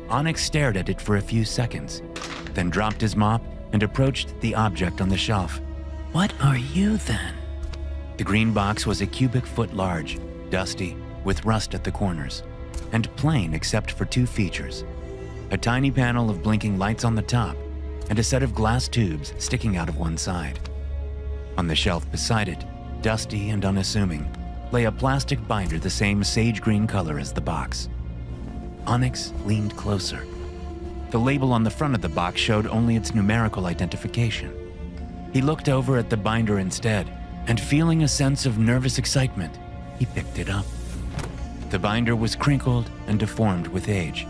Onyx stared at it for a few seconds, then dropped his mop and approached the object on the shelf. What are you then? The green box was a cubic foot large, dusty, with rust at the corners, and plain except for two features: a tiny panel of blinking lights on the top, and a set of glass tubes sticking out of one side. On the shelf beside it, dusty and unassuming, lay a plastic binder the same sage-green color as the box. Onyx leaned closer. The label on the front of the box showed only its numerical identification. He looked over at the binder instead, and feeling a sense of nervous excitement, he picked it up. The binder was crinkled and deformed with age,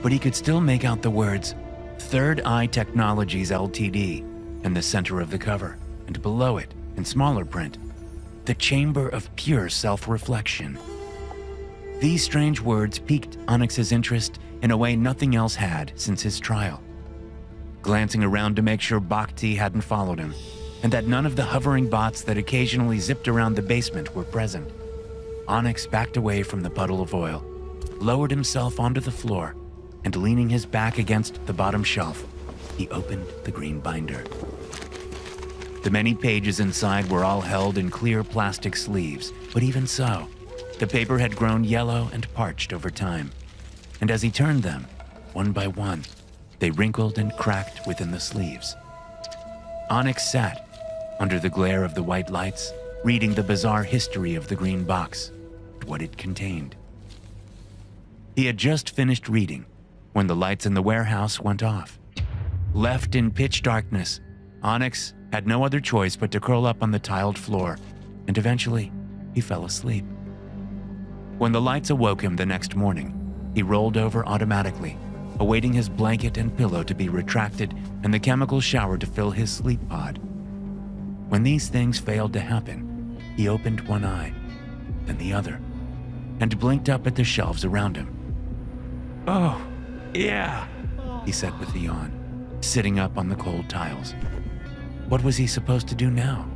but he could still make out the words Third Eye Technologies Ltd. In the center of the cover, and below it, in smaller print, the Chamber of Pure Self-Reflection. These strange words piqued Onyx's interest in a way nothing else had since his trial. Glancing around to make sure Bhakti hadn't followed him, and that none of the hovering bots that occasionally zipped around the basement were present, Onyx backed away from the puddle of oil, lowered himself onto the floor, and leaning his back against the bottom shelf, he opened the green binder. The many pages inside were all held in clear plastic sleeves, but even so, the paper had grown yellow and parched over time, and as he turned them, one by one, they wrinkled and cracked within the sleeves. Onyx sat, under the glare of the white lights, reading the bizarre history of the green box and what it contained. He had just finished reading when the lights in the warehouse went off. Left in pitch darkness, Onyx had no other choice but to curl up on the tiled floor, and eventually he fell asleep. When the lights awoke him the next morning, he rolled over automatically, awaiting his blanket and pillow to be retracted and the chemical shower to fill his sleep pod. When these things failed to happen, he opened one eye, then the other, and blinked up at the shelves around him. Oh, yeah, he said with a yawn, sitting up on the cold tiles. What was he supposed to do now?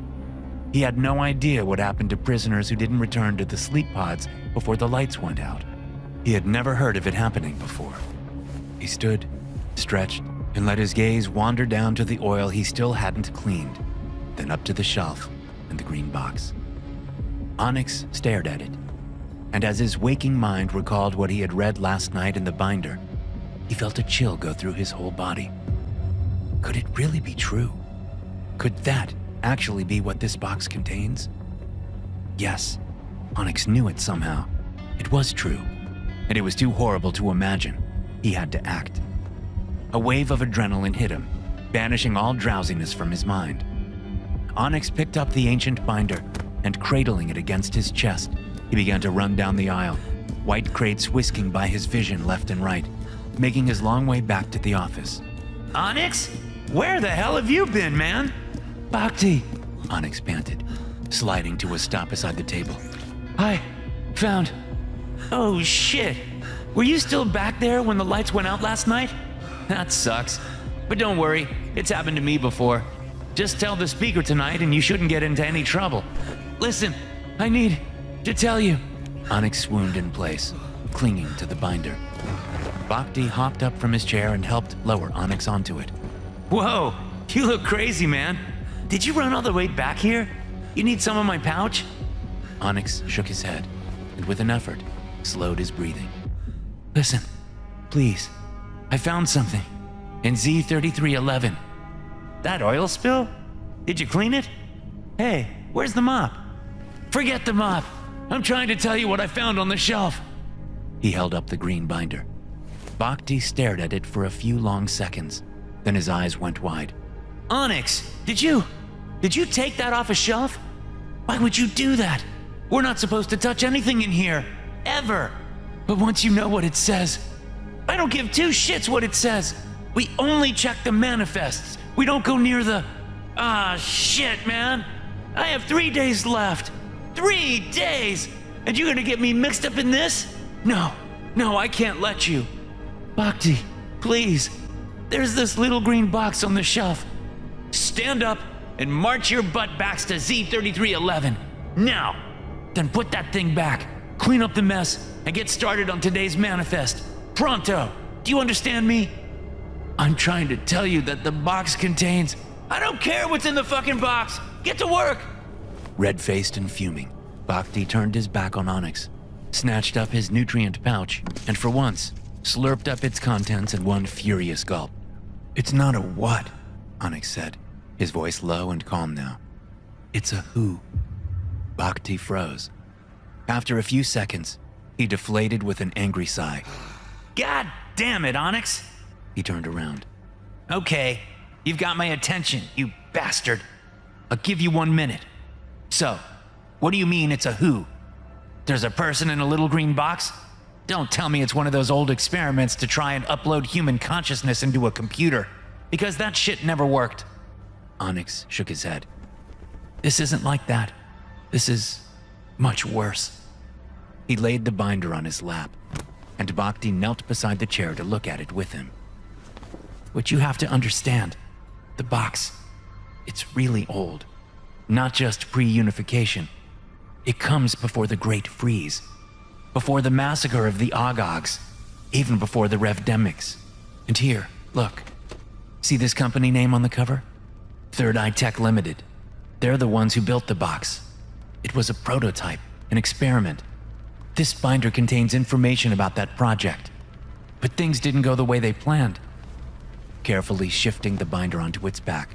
He had no idea what happened to prisoners who didn't return to the sleep pods before the lights went out. He had never heard of it happening before. He stood, stretched, and let his gaze wander down to the oil he still hadn't cleaned, then up to the shelf and the green box. Onyx stared at it, and as his waking mind recalled what he had read last night in the binder, he felt a chill go through his whole body. Could it really be true? Could that actually be what this box contains? Yes, Onyx knew it somehow. It was true, and it was too horrible to imagine. He had to act. A wave of adrenaline hit him, banishing all drowsiness from his mind. Onyx picked up the ancient binder and, cradling it against his chest, He began to run down the aisle, white crates whisking by his vision left and right, making his long way back to the office. Onyx? Where the hell have you been, man? Bhakti, Onyx panted, sliding to a stop beside the table. I found... Oh shit. Were you still back there when the lights went out last night? That sucks. But don't worry, it's happened to me before. Just tell the speaker tonight and you shouldn't get into any trouble. Listen, I need to tell you. Onyx swooned in place, clinging to the binder. Bhakti hopped up from his chair and helped lower Onyx onto it. Whoa, you look crazy, man. Did you run all the way back here? You need some of my pouch? Onyx shook his head, and with an effort, slowed his breathing. Listen, please. I found something in Z3311. That oil spill? Did you clean it? Hey, where's the mop? Forget the mop. I'm trying to tell you what I found on the shelf. He held up the green binder. Bhakti stared at it for a few long seconds. Then his eyes went wide. Onyx, did you take that off a shelf? Why would you do that? We're not supposed to touch anything in here, ever. But once you know what it says, I don't give two shits what it says. We only check the manifests. We don't go near the... Ah, shit, man. I have 3 days left. 3 days! And you're gonna get me mixed up in this? No, I can't let you. Bhakti, please. There's this little green box on the shelf. Stand up and march your butt backs to Z3311. Now! Then put that thing back, clean up the mess, and get started on today's manifest. Pronto! Do you understand me? I'm trying to tell you that the box contains... I don't care what's in the fucking box! Get to work! Red-faced and fuming, Bhakti turned his back on Onyx, snatched up his nutrient pouch, and for once, slurped up its contents in one furious gulp. It's not a what, Onyx said, his voice low and calm now. It's a who. Bhakti froze. After a few seconds, he deflated with an angry sigh. God damn it, Onyx! He turned around. Okay, you've got my attention, you bastard. I'll give you 1 minute. So, what do you mean it's a who? There's a person in a little green box? Don't tell me it's one of those old experiments to try and upload human consciousness into a computer, because that shit never worked. Onyx shook his head. This isn't like that. This is much worse. He laid the binder on his lap, and Bhakti knelt beside the chair to look at it with him. What you have to understand, the box, it's really old. Not just pre-unification. It comes before the Great Freeze, before the massacre of the Ogogs, even before the Revdemics. And here, look. See this company name on the cover? Third Eye Tech Limited. They're the ones who built the box. It was a prototype, an experiment. This binder contains information about that project. But things didn't go the way they planned. Carefully shifting the binder onto its back,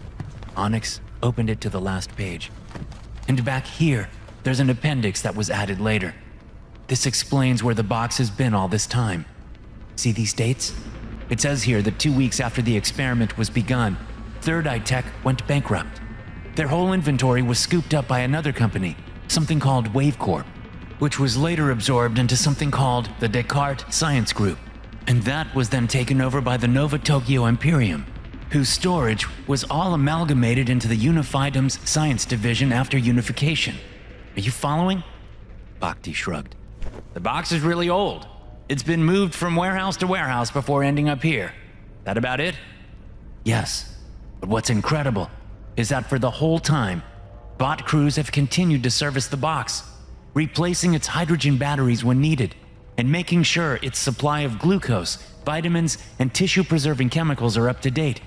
Onyx opened it to the last page. And back here, there's an appendix that was added later. This explains where the box has been all this time. See these dates? It says here that 2 weeks after the experiment was begun, Third Eye Tech went bankrupt. Their whole inventory was scooped up by another company, something called WaveCorp, which was later absorbed into something called the Descartes Science Group. And that was then taken over by the Nova Tokyo Imperium, whose storage was all amalgamated into the Unifiedum's science division after unification. Are you following? Bhakti shrugged. The box is really old. It's been moved from warehouse to warehouse before ending up here. That about it? Yes, but what's incredible is that for the whole time, bot crews have continued to service the box, replacing its hydrogen batteries when needed, and making sure its supply of glucose, vitamins, and tissue-preserving chemicals are up to date.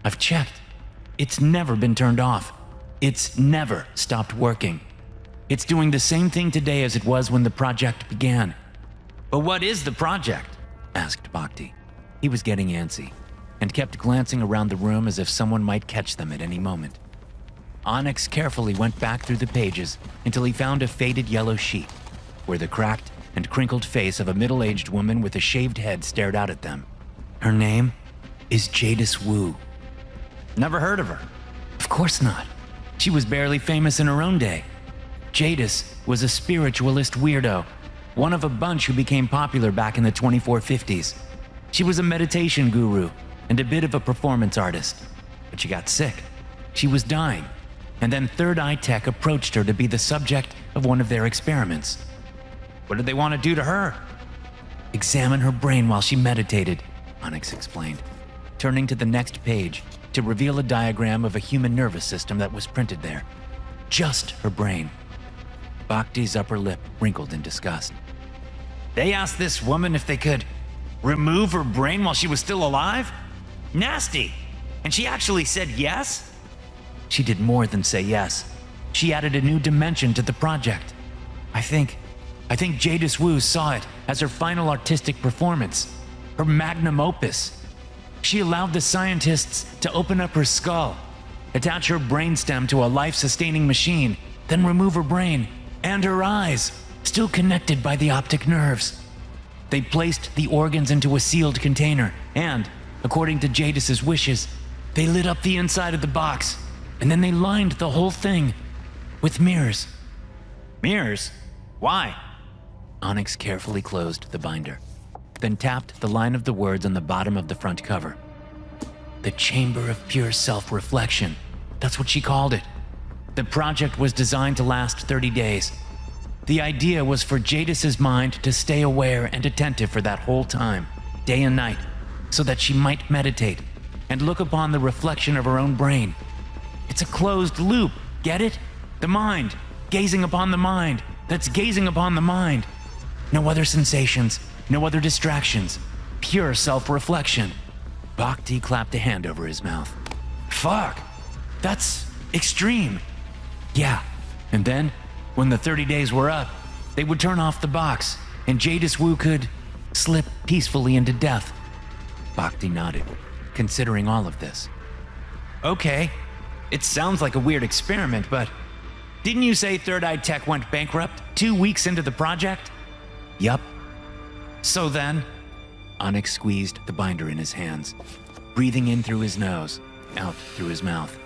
I've checked. It's never been turned off. It's never stopped working. It's doing the same thing today as it was when the project began. But what is the project? Asked Bhakti. He was getting antsy, and kept glancing around the room as if someone might catch them at any moment. Onyx carefully went back through the pages until he found a faded yellow sheet, where the cracked and crinkled face of a middle-aged woman with a shaved head stared out at them. Her name is Jadis Wu. Never heard of her. Of course not. She was barely famous in her own day. Jadis was a spiritualist weirdo, one of a bunch who became popular back in the 2450s. She was a meditation guru and a bit of a performance artist, but she got sick. She was dying, and then Third Eye Tech approached her to be the subject of one of their experiments. What did they want to do to her? Examine her brain while she meditated, Onyx explained, turning to the next page to reveal a diagram of a human nervous system that was printed there. Just her brain. Bhakti's upper lip wrinkled in disgust. They asked this woman if they could remove her brain while she was still alive? Nasty! And she actually said yes? She did more than say yes. She added a new dimension to the project. I think Jadis Wu saw it as her final artistic performance, her magnum opus. She allowed the scientists to open up her skull, attach her brainstem to a life-sustaining machine, then remove her brain and her eyes, still connected by the optic nerves. They placed the organs into a sealed container and, according to Jadis's wishes, they lit up the inside of the box, and then they lined the whole thing with mirrors. Mirrors? Why? Onyx carefully closed the binder, then tapped the line of the words on the bottom of the front cover. The Chamber of Pure Self-Reflection. That's what she called it. The project was designed to last 30 days. The idea was for Jadis's mind to stay aware and attentive for that whole time, day and night, so that she might meditate and look upon the reflection of her own brain. It's a closed loop, get it? The mind, gazing upon the mind, that's gazing upon the mind. No other sensations, no other distractions, pure self-reflection. Bhakti clapped a hand over his mouth. Fuck, that's extreme. Yeah, and then, when the 30 days were up, they would turn off the box, and Jadis Wu could slip peacefully into death. Bhakti nodded, considering all of this. Okay, it sounds like a weird experiment, but didn't you say Third Eye Tech went bankrupt 2 weeks into the project? Yup. So then, Onyx squeezed the binder in his hands, breathing in through his nose, out through his mouth.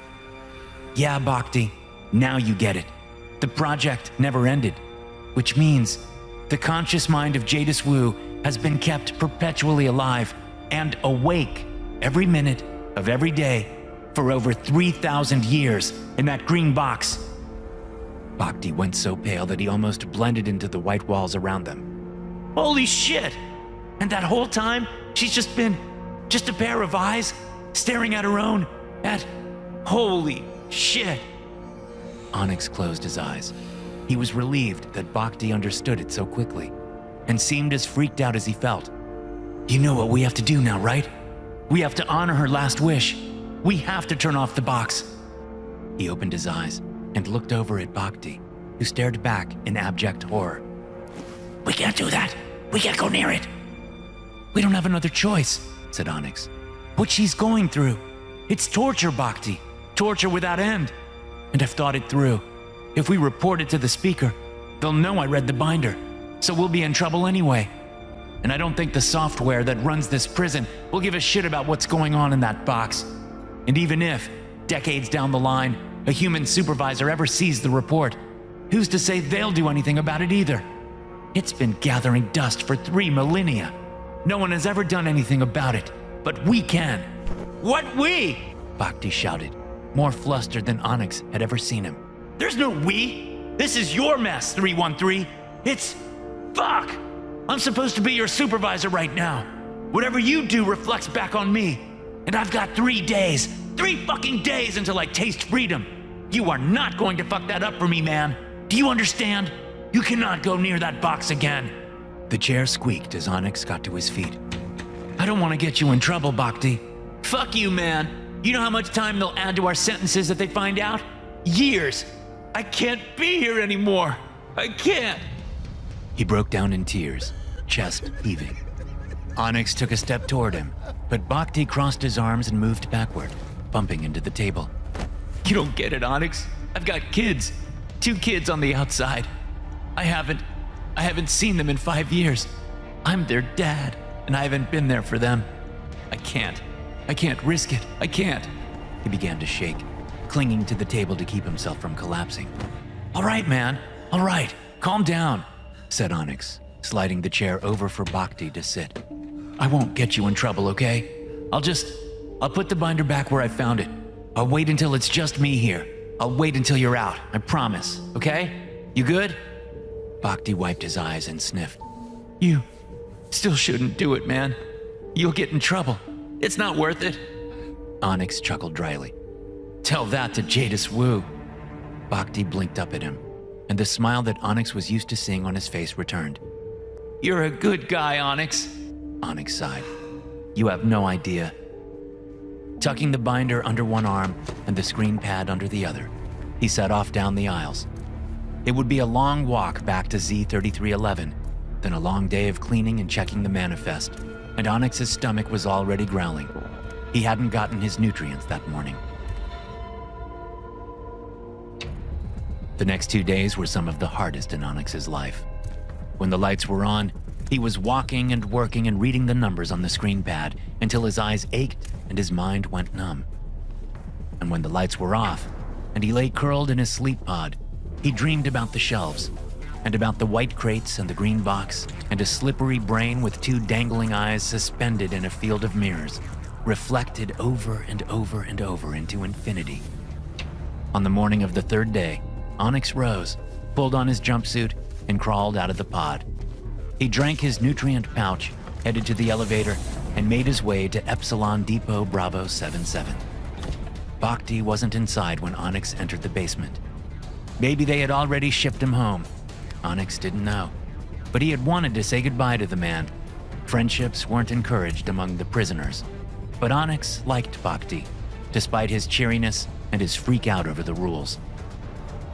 Yeah, Bhakti, now you get it. The project never ended, which means the conscious mind of Jadis Wu has been kept perpetually alive and awake every minute of every day for over 3,000 years in that green box. Bhakti went so pale that he almost blended into the white walls around them. Holy shit! And that whole time, she's just been a pair of eyes staring at her own, holy shit! Onyx closed his eyes. He was relieved that Bhakti understood it so quickly, and seemed as freaked out as he felt. You know what we have to do now, right? We have to honor her last wish. We have to turn off the box. He opened his eyes and looked over at Bhakti, who stared back in abject horror. We can't do that. We can't go near it. We don't have another choice, said Onyx. What she's going through, it's torture, Bhakti. Torture without end. And I've thought it through. If we report it to the speaker, they'll know I read the binder, so we'll be in trouble anyway. And I don't think the software that runs this prison will give a shit about what's going on in that box. And even if, decades down the line, a human supervisor ever sees the report, who's to say they'll do anything about it either? It's been gathering dust for 3 millennia. No one has ever done anything about it, but we can. What we? Bhakti shouted, more flustered than Onyx had ever seen him. There's no we. This is your mess, 313. It's... fuck! I'm supposed to be your supervisor right now. Whatever you do reflects back on me. And I've got 3 days. 3 fucking days until I taste freedom. You are not going to fuck that up for me, man. Do you understand? You cannot go near that box again. The chair squeaked as Onyx got to his feet. I don't want to get you in trouble, Bhakti. Fuck you, man. You know how much time they'll add to our sentences if they find out? Years. I can't be here anymore. I can't. He broke down in tears, chest heaving. Onyx took a step toward him, but Bhakti crossed his arms and moved backward, bumping into the table. You don't get it, Onyx. I've got kids. 2 kids on the outside. I haven't seen them in 5 years. I'm their dad, and I haven't been there for them. I can't risk it. I can't. He began to shake, clinging to the table to keep himself from collapsing. All right, man. All right, calm down, said Onyx, sliding the chair over for Bhakti to sit. I won't get you in trouble, okay? I'll put the binder back where I found it. I'll wait until it's just me here. I'll wait until you're out, I promise, okay? You good? Bhakti wiped his eyes and sniffed. You still shouldn't do it, man. You'll get in trouble. It's not worth it. Onyx chuckled dryly. Tell that to Jadis Wu. Bhakti blinked up at him, and the smile that Onyx was used to seeing on his face returned. You're a good guy, Onyx. Onyx sighed. You have no idea. Tucking the binder under one arm and the screen pad under the other, he set off down the aisles. It would be a long walk back to Z3311, then a long day of cleaning and checking the manifest, and Onyx's stomach was already growling. He hadn't gotten his nutrients that morning. The next 2 days were some of the hardest in Onyx's life. When the lights were on, he was walking and working and reading the numbers on the screen pad until his eyes ached and his mind went numb. And when the lights were off, and he lay curled in his sleep pod, he dreamed about the shelves, and about the white crates and the green box, and a slippery brain with 2 dangling eyes suspended in a field of mirrors, reflected over and over and over into infinity. On the morning of the 3rd day, Onyx rose, pulled on his jumpsuit, and crawled out of the pod. He drank his nutrient pouch, headed to the elevator, and made his way to Epsilon Depot Bravo 77. Bhakti wasn't inside when Onyx entered the basement. Maybe they had already shipped him home. Onyx didn't know, but he had wanted to say goodbye to the man. Friendships weren't encouraged among the prisoners, but Onyx liked Bhakti, despite his cheeriness and his freak out over the rules.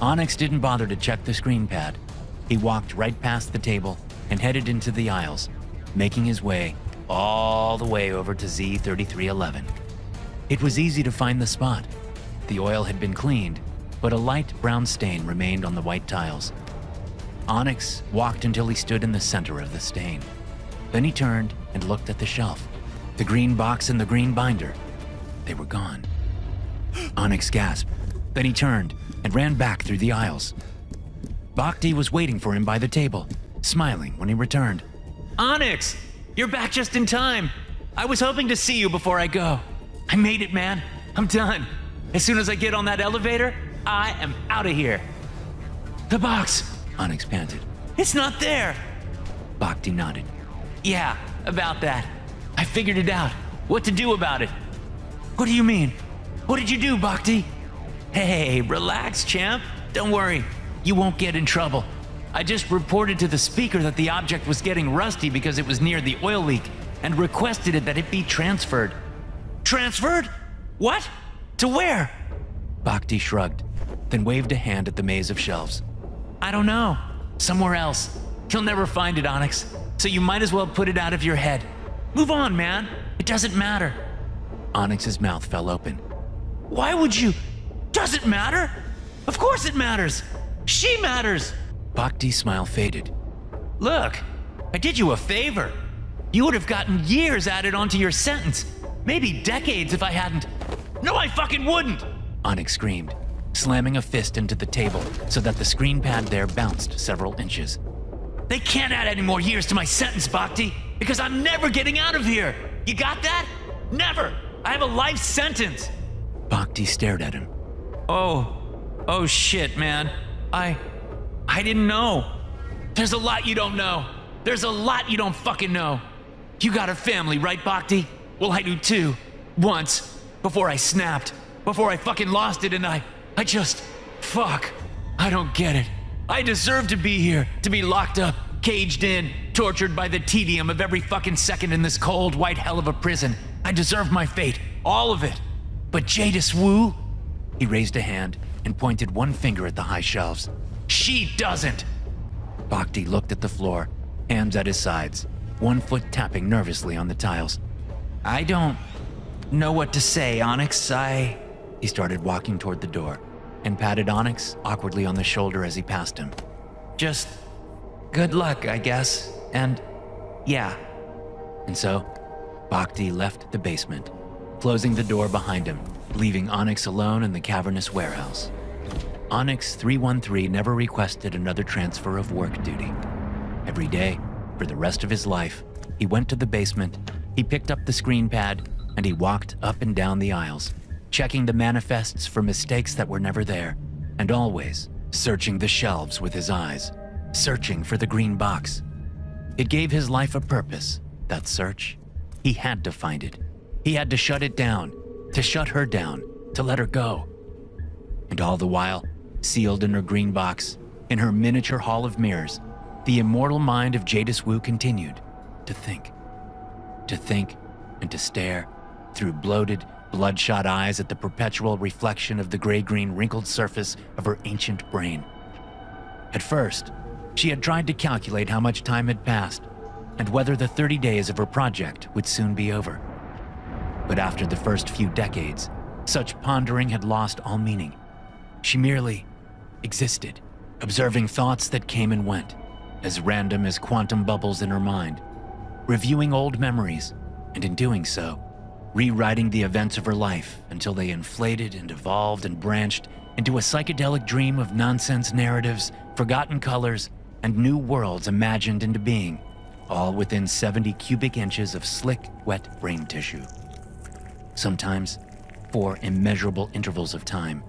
Onyx didn't bother to check the screen pad. He walked right past the table and headed into the aisles, making his way all the way over to Z3311. It was easy to find the spot. The oil had been cleaned, but a light brown stain remained on the white tiles. Onyx walked until he stood in the center of the stain. Then he turned and looked at the shelf. The green box and the green binder. They were gone. Onyx gasped. Then he turned and ran back through the aisles. Bhakti was waiting for him by the table, smiling when he returned. Onyx, you're back just in time. I was hoping to see you before I go. I made it, man. I'm done. As soon as I get on that elevator, I am out of here. The box, Onyx panted. It's not there. Bhakti nodded. Yeah, about that. I figured it out. What to do about it. What do you mean? What did you do, Bhakti? Hey, relax, champ. Don't worry. You won't get in trouble. I just reported to the speaker that the object was getting rusty because it was near the oil leak and requested that it be transferred. Transferred? What? To where? Bhakti shrugged, then waved a hand at the maze of shelves. I don't know. Somewhere else. You'll never find it, Onyx, so you might as well put it out of your head. Move on, man. It doesn't matter. Onyx's mouth fell open. Why would you? Does it matter? Of course it matters. She matters. Bhakti's smile faded. Look, I did you a favor. You would have gotten years added onto your sentence. Maybe decades if I hadn't. No, I fucking wouldn't! Onyx screamed, slamming a fist into the table so that the screen pad there bounced several inches. They can't add any more years to my sentence, Bhakti, because I'm never getting out of here. You got that? Never. I have a life sentence. Bhakti stared at him. Oh shit, man. I didn't know. There's a lot you don't know. There's a lot you don't fucking know. You got a family, right, Bhakti? Well, I do too. Once. Before I snapped. Before I fucking lost it and I just... Fuck. I don't get it. I deserve to be here. To be locked up, caged in, tortured by the tedium of every fucking second in this cold, white hell of a prison. I deserve my fate. All of it. But Jadis Wu? He raised a hand and pointed one finger at the high shelves. She doesn't! Bhakti looked at the floor, hands at his sides, one foot tapping nervously on the tiles. I don't know what to say, Onyx. He started walking toward the door and patted Onyx awkwardly on the shoulder as he passed him. Just good luck, I guess, and yeah. And so, Bhakti left the basement, closing the door behind him, leaving Onyx alone in the cavernous warehouse. Onyx 313 never requested another transfer of work duty. Every day, for the rest of his life, he went to the basement, he picked up the screen pad, and he walked up and down the aisles, checking the manifests for mistakes that were never there, and always searching the shelves with his eyes, searching for the green box. It gave his life a purpose, that search. He had to find it. He had to shut it down, to shut her down, to let her go. And all the while, sealed in her green box, in her miniature hall of mirrors, the immortal mind of Jadis Wu continued to think and to stare through bloated, bloodshot eyes at the perpetual reflection of the gray-green wrinkled surface of her ancient brain. At first, she had tried to calculate how much time had passed and whether the 30 days of her project would soon be over. But after the first few decades, such pondering had lost all meaning. She merely existed, observing thoughts that came and went, as random as quantum bubbles in her mind, reviewing old memories, and in doing so, rewriting the events of her life until they inflated and evolved and branched into a psychedelic dream of nonsense narratives, forgotten colors, and new worlds imagined into being, all within 70 cubic inches of slick, wet brain tissue. Sometimes, for immeasurable intervals of time,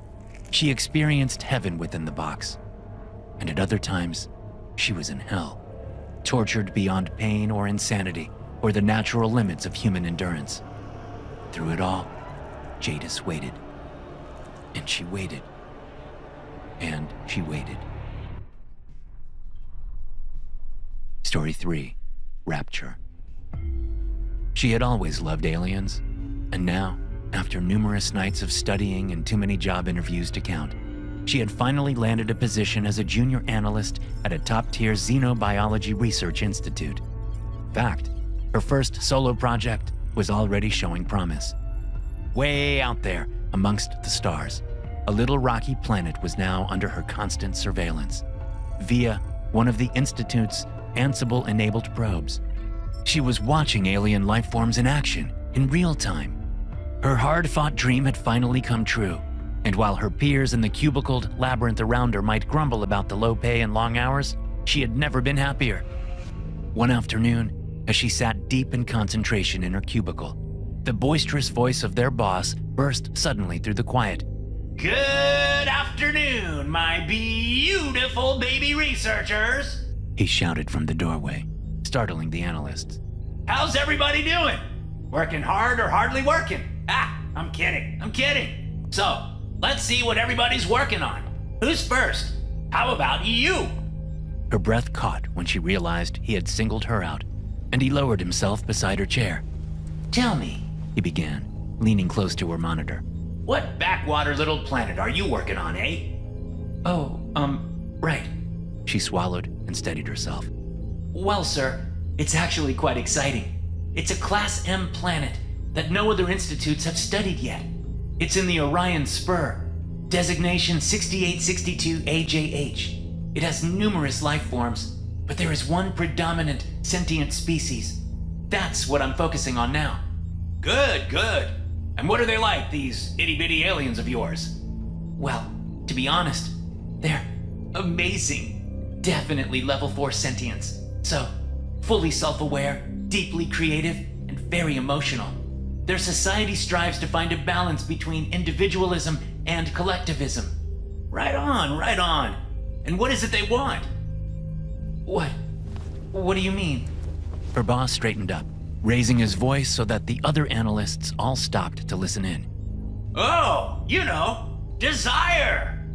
she experienced heaven within the box, and at other times, she was in hell, tortured beyond pain or insanity or the natural limits of human endurance. Through it all, Jadis waited. And she waited. And she waited. Story 3, Rapture. She had always loved aliens, and now, after numerous nights of studying and too many job interviews to count, she had finally landed a position as a junior analyst at a top-tier xenobiology research institute. In fact, her first solo project was already showing promise. Way out there, amongst the stars, a little rocky planet was now under her constant surveillance, via one of the Institute's Ansible-enabled probes. She was watching alien life forms in action, in real time. Her hard-fought dream had finally come true, and while her peers in the cubicled labyrinth around her might grumble about the low pay and long hours, she had never been happier. One afternoon, as she sat deep in concentration in her cubicle, the boisterous voice of their boss burst suddenly through the quiet. Good afternoon, my beautiful baby researchers, he shouted from the doorway, startling the analysts. How's everybody doing? Working hard or hardly working? I'm kidding. So, let's see what everybody's working on. Who's first? How about you? Her breath caught when she realized he had singled her out, and he lowered himself beside her chair. Tell me, he began, leaning close to her monitor. What backwater little planet are you working on, eh? Oh, right. She swallowed and steadied herself. Well, sir, it's actually quite exciting. It's a Class M planet that no other institutes have studied yet. It's in the Orion Spur, designation 6862AJH. It has numerous life forms, but there is one predominant sentient species. That's what I'm focusing on now. Good. And what are they like, these itty-bitty aliens of yours? Well, to be honest, they're amazing. Definitely level 4 sentience. So, fully self-aware, deeply creative, and very emotional. Their society strives to find a balance between individualism and collectivism. Right on. And what is it they want? What do you mean? Her boss straightened up, raising his voice so that the other analysts all stopped to listen in. Oh, desire!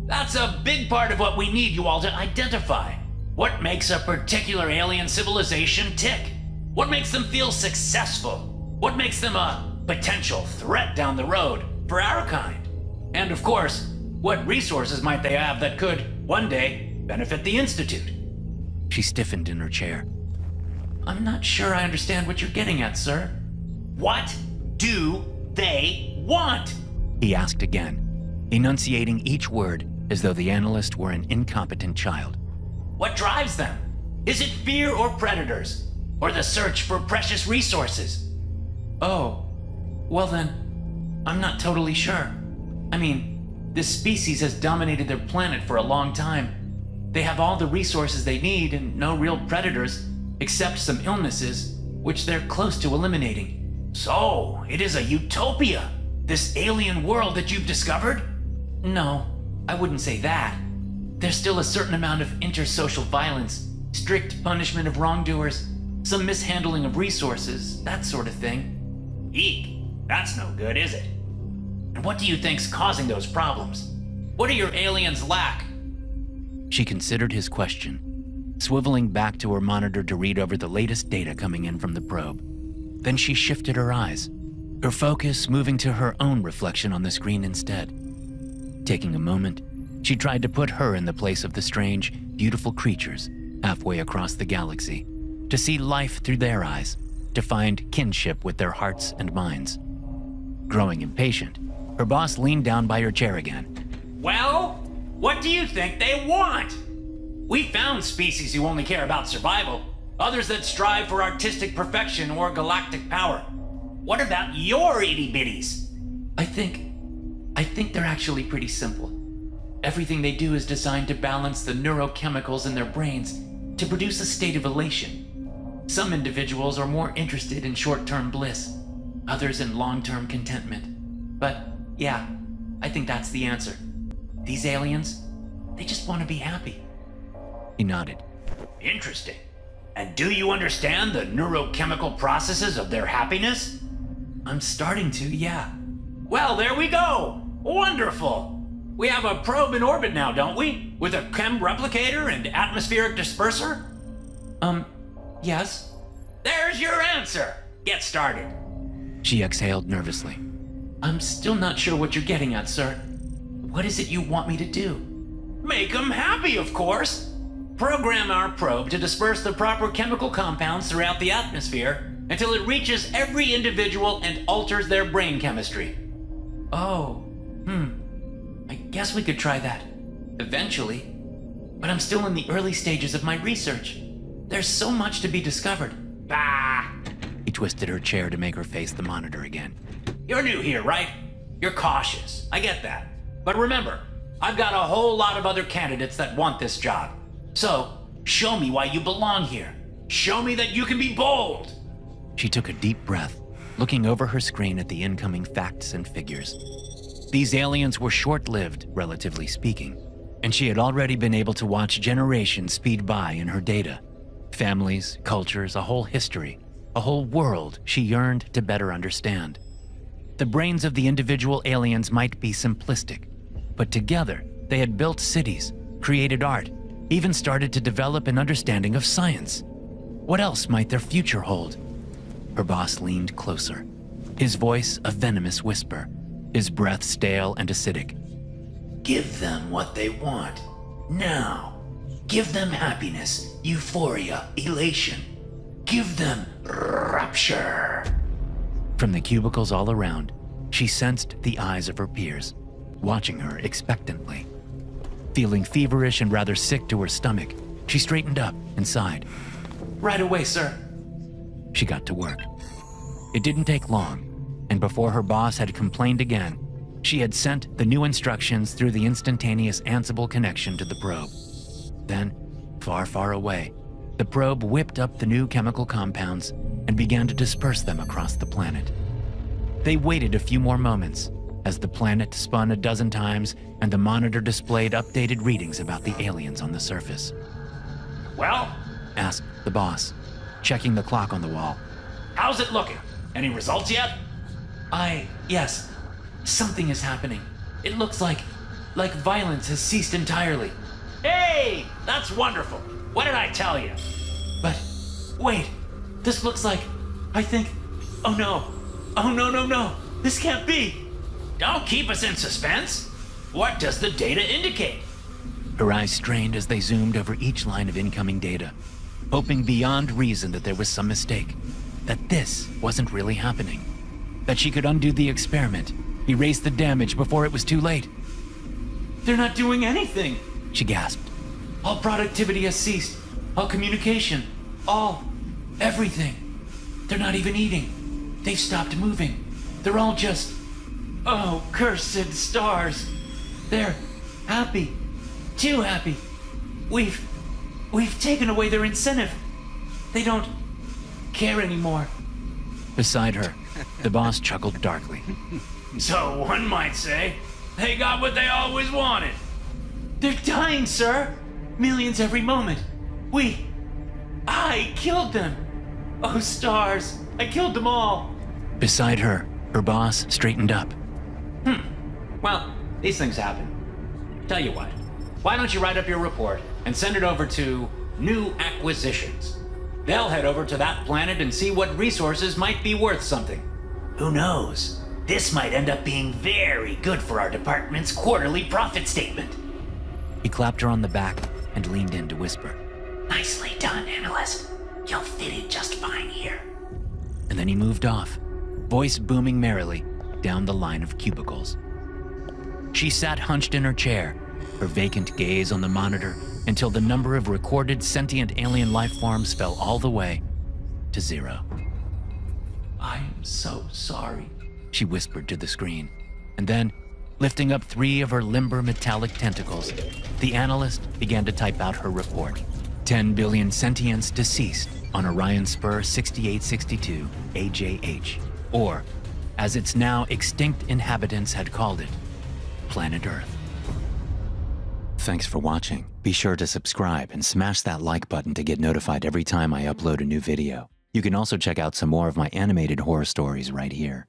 That's a big part of what we need you all to identify. What makes a particular alien civilization tick? What makes them feel successful? What makes them a potential threat down the road for our kind? And of course, what resources might they have that could, one day, benefit the Institute? She stiffened in her chair. I'm not sure I understand what you're getting at, sir. What do they want? He asked again, enunciating each word as though the analyst were an incompetent child. What drives them? Is it fear or predators? Or the search for precious resources? Oh, well then, I'm not totally sure. I mean, This species has dominated their planet for a long time. They have all the resources they need and no real predators, except some illnesses, which they're close to eliminating. So, it is a utopia, this alien world that you've discovered? No, I wouldn't say that. There's still a certain amount of intersocial violence, strict punishment of wrongdoers, some mishandling of resources, that sort of thing. Eek, that's no good, is it? And what do you think's causing those problems? What do your aliens lack? She considered his question, swiveling back to her monitor to read over the latest data coming in from the probe. Then she shifted her eyes, her focus moving to her own reflection on the screen instead. Taking a moment, she tried to put her in the place of the strange, beautiful creatures halfway across the galaxy, to see life through their eyes, to find kinship with their hearts and minds. Growing impatient, her boss leaned down by her chair again. Well, what do you think they want? We found species who only care about survival, others that strive for artistic perfection or galactic power. What about your itty-bitties? I think they're actually pretty simple. Everything they do is designed to balance the neurochemicals in their brains to produce a state of elation. Some individuals are more interested in short-term bliss, others in long-term contentment. But yeah, I think that's the answer. These aliens, they just want to be happy. He nodded. Interesting. And do you understand the neurochemical processes of their happiness? I'm starting to, yeah. Well, there we go. Wonderful. We have a probe in orbit now, don't we? With a chem replicator and atmospheric disperser? Yes. There's your answer. Get started. She exhaled nervously. I'm still not sure what you're getting at, sir. What is it you want me to do? Make them happy, of course. Program our probe to disperse the proper chemical compounds throughout the atmosphere until it reaches every individual and alters their brain chemistry. Oh, I guess we could try that. Eventually. But I'm still in the early stages of my research. There's so much to be discovered. Bah! He twisted her chair to make her face the monitor again. You're new here, right? You're cautious. I get that. But remember, I've got a whole lot of other candidates that want this job. So, show me why you belong here. Show me that you can be bold. She took a deep breath, looking over her screen at the incoming facts and figures. These aliens were short-lived, relatively speaking, and she had already been able to watch generations speed by in her data. Families, cultures, a whole history, a whole world she yearned to better understand. The brains of the individual aliens might be simplistic, but together they had built cities, created art, even started to develop an understanding of science. What else might their future hold? Her boss leaned closer, his voice a venomous whisper, his breath stale and acidic. Give them what they want. Now. Give them happiness, euphoria, elation. Give them rapture. From the cubicles all around, she sensed the eyes of her peers, watching her expectantly. Feeling feverish and rather sick to her stomach, she straightened up and sighed. Right away, sir. She got to work. It didn't take long, and before her boss had complained again, she had sent the new instructions through the instantaneous Ansible connection to the probe. Then, far, far away, the probe whipped up the new chemical compounds and began to disperse them across the planet. They waited a few more moments as the planet spun a dozen times and the monitor displayed updated readings about the aliens on the surface. Well? Asked the boss, checking the clock on the wall. How's it looking? Any results yet? Yes. Something is happening. It looks like violence has ceased entirely. Hey, that's wonderful. What did I tell you? But, wait, this looks like, oh no, this can't be. Don't keep us in suspense. What does the data indicate? Her eyes strained as they zoomed over each line of incoming data, hoping beyond reason that there was some mistake, that this wasn't really happening, that she could undo the experiment, erase the damage before it was too late. They're not doing anything, she gasped. All productivity has ceased. All communication. Everything. They're not even eating. They've stopped moving. They're all just... Oh, cursed stars. They're happy. Too happy. We've taken away their incentive. They don't care anymore. Beside her, the boss chuckled darkly. So one might say, they got what they always wanted. They're dying, sir. Millions every moment. I killed them. Oh, stars. I killed them all. Beside her boss straightened up. Well, these things happen. Tell you what, why don't you write up your report and send it over to New Acquisitions? They'll head over to that planet and see what resources might be worth something. Who knows? This might end up being very good for our department's quarterly profit statement. He clapped her on the back and leaned in to whisper. Nicely done, analyst. You'll fit in just fine here. And then he moved off, voice booming merrily down the line of cubicles. She sat hunched in her chair, her vacant gaze on the monitor until the number of recorded sentient alien life forms fell all the way to 0. I'm so sorry, she whispered to the screen, and then, lifting up 3 of her limber metallic tentacles, the analyst began to type out her report. 10 billion sentients deceased on Orion Spur 6862 AJH, or, as its now extinct inhabitants had called it, Planet Earth. Thanks for watching. Be sure to subscribe and smash that like button to get notified every time I upload a new video. You can also check out some more of my animated horror stories right here.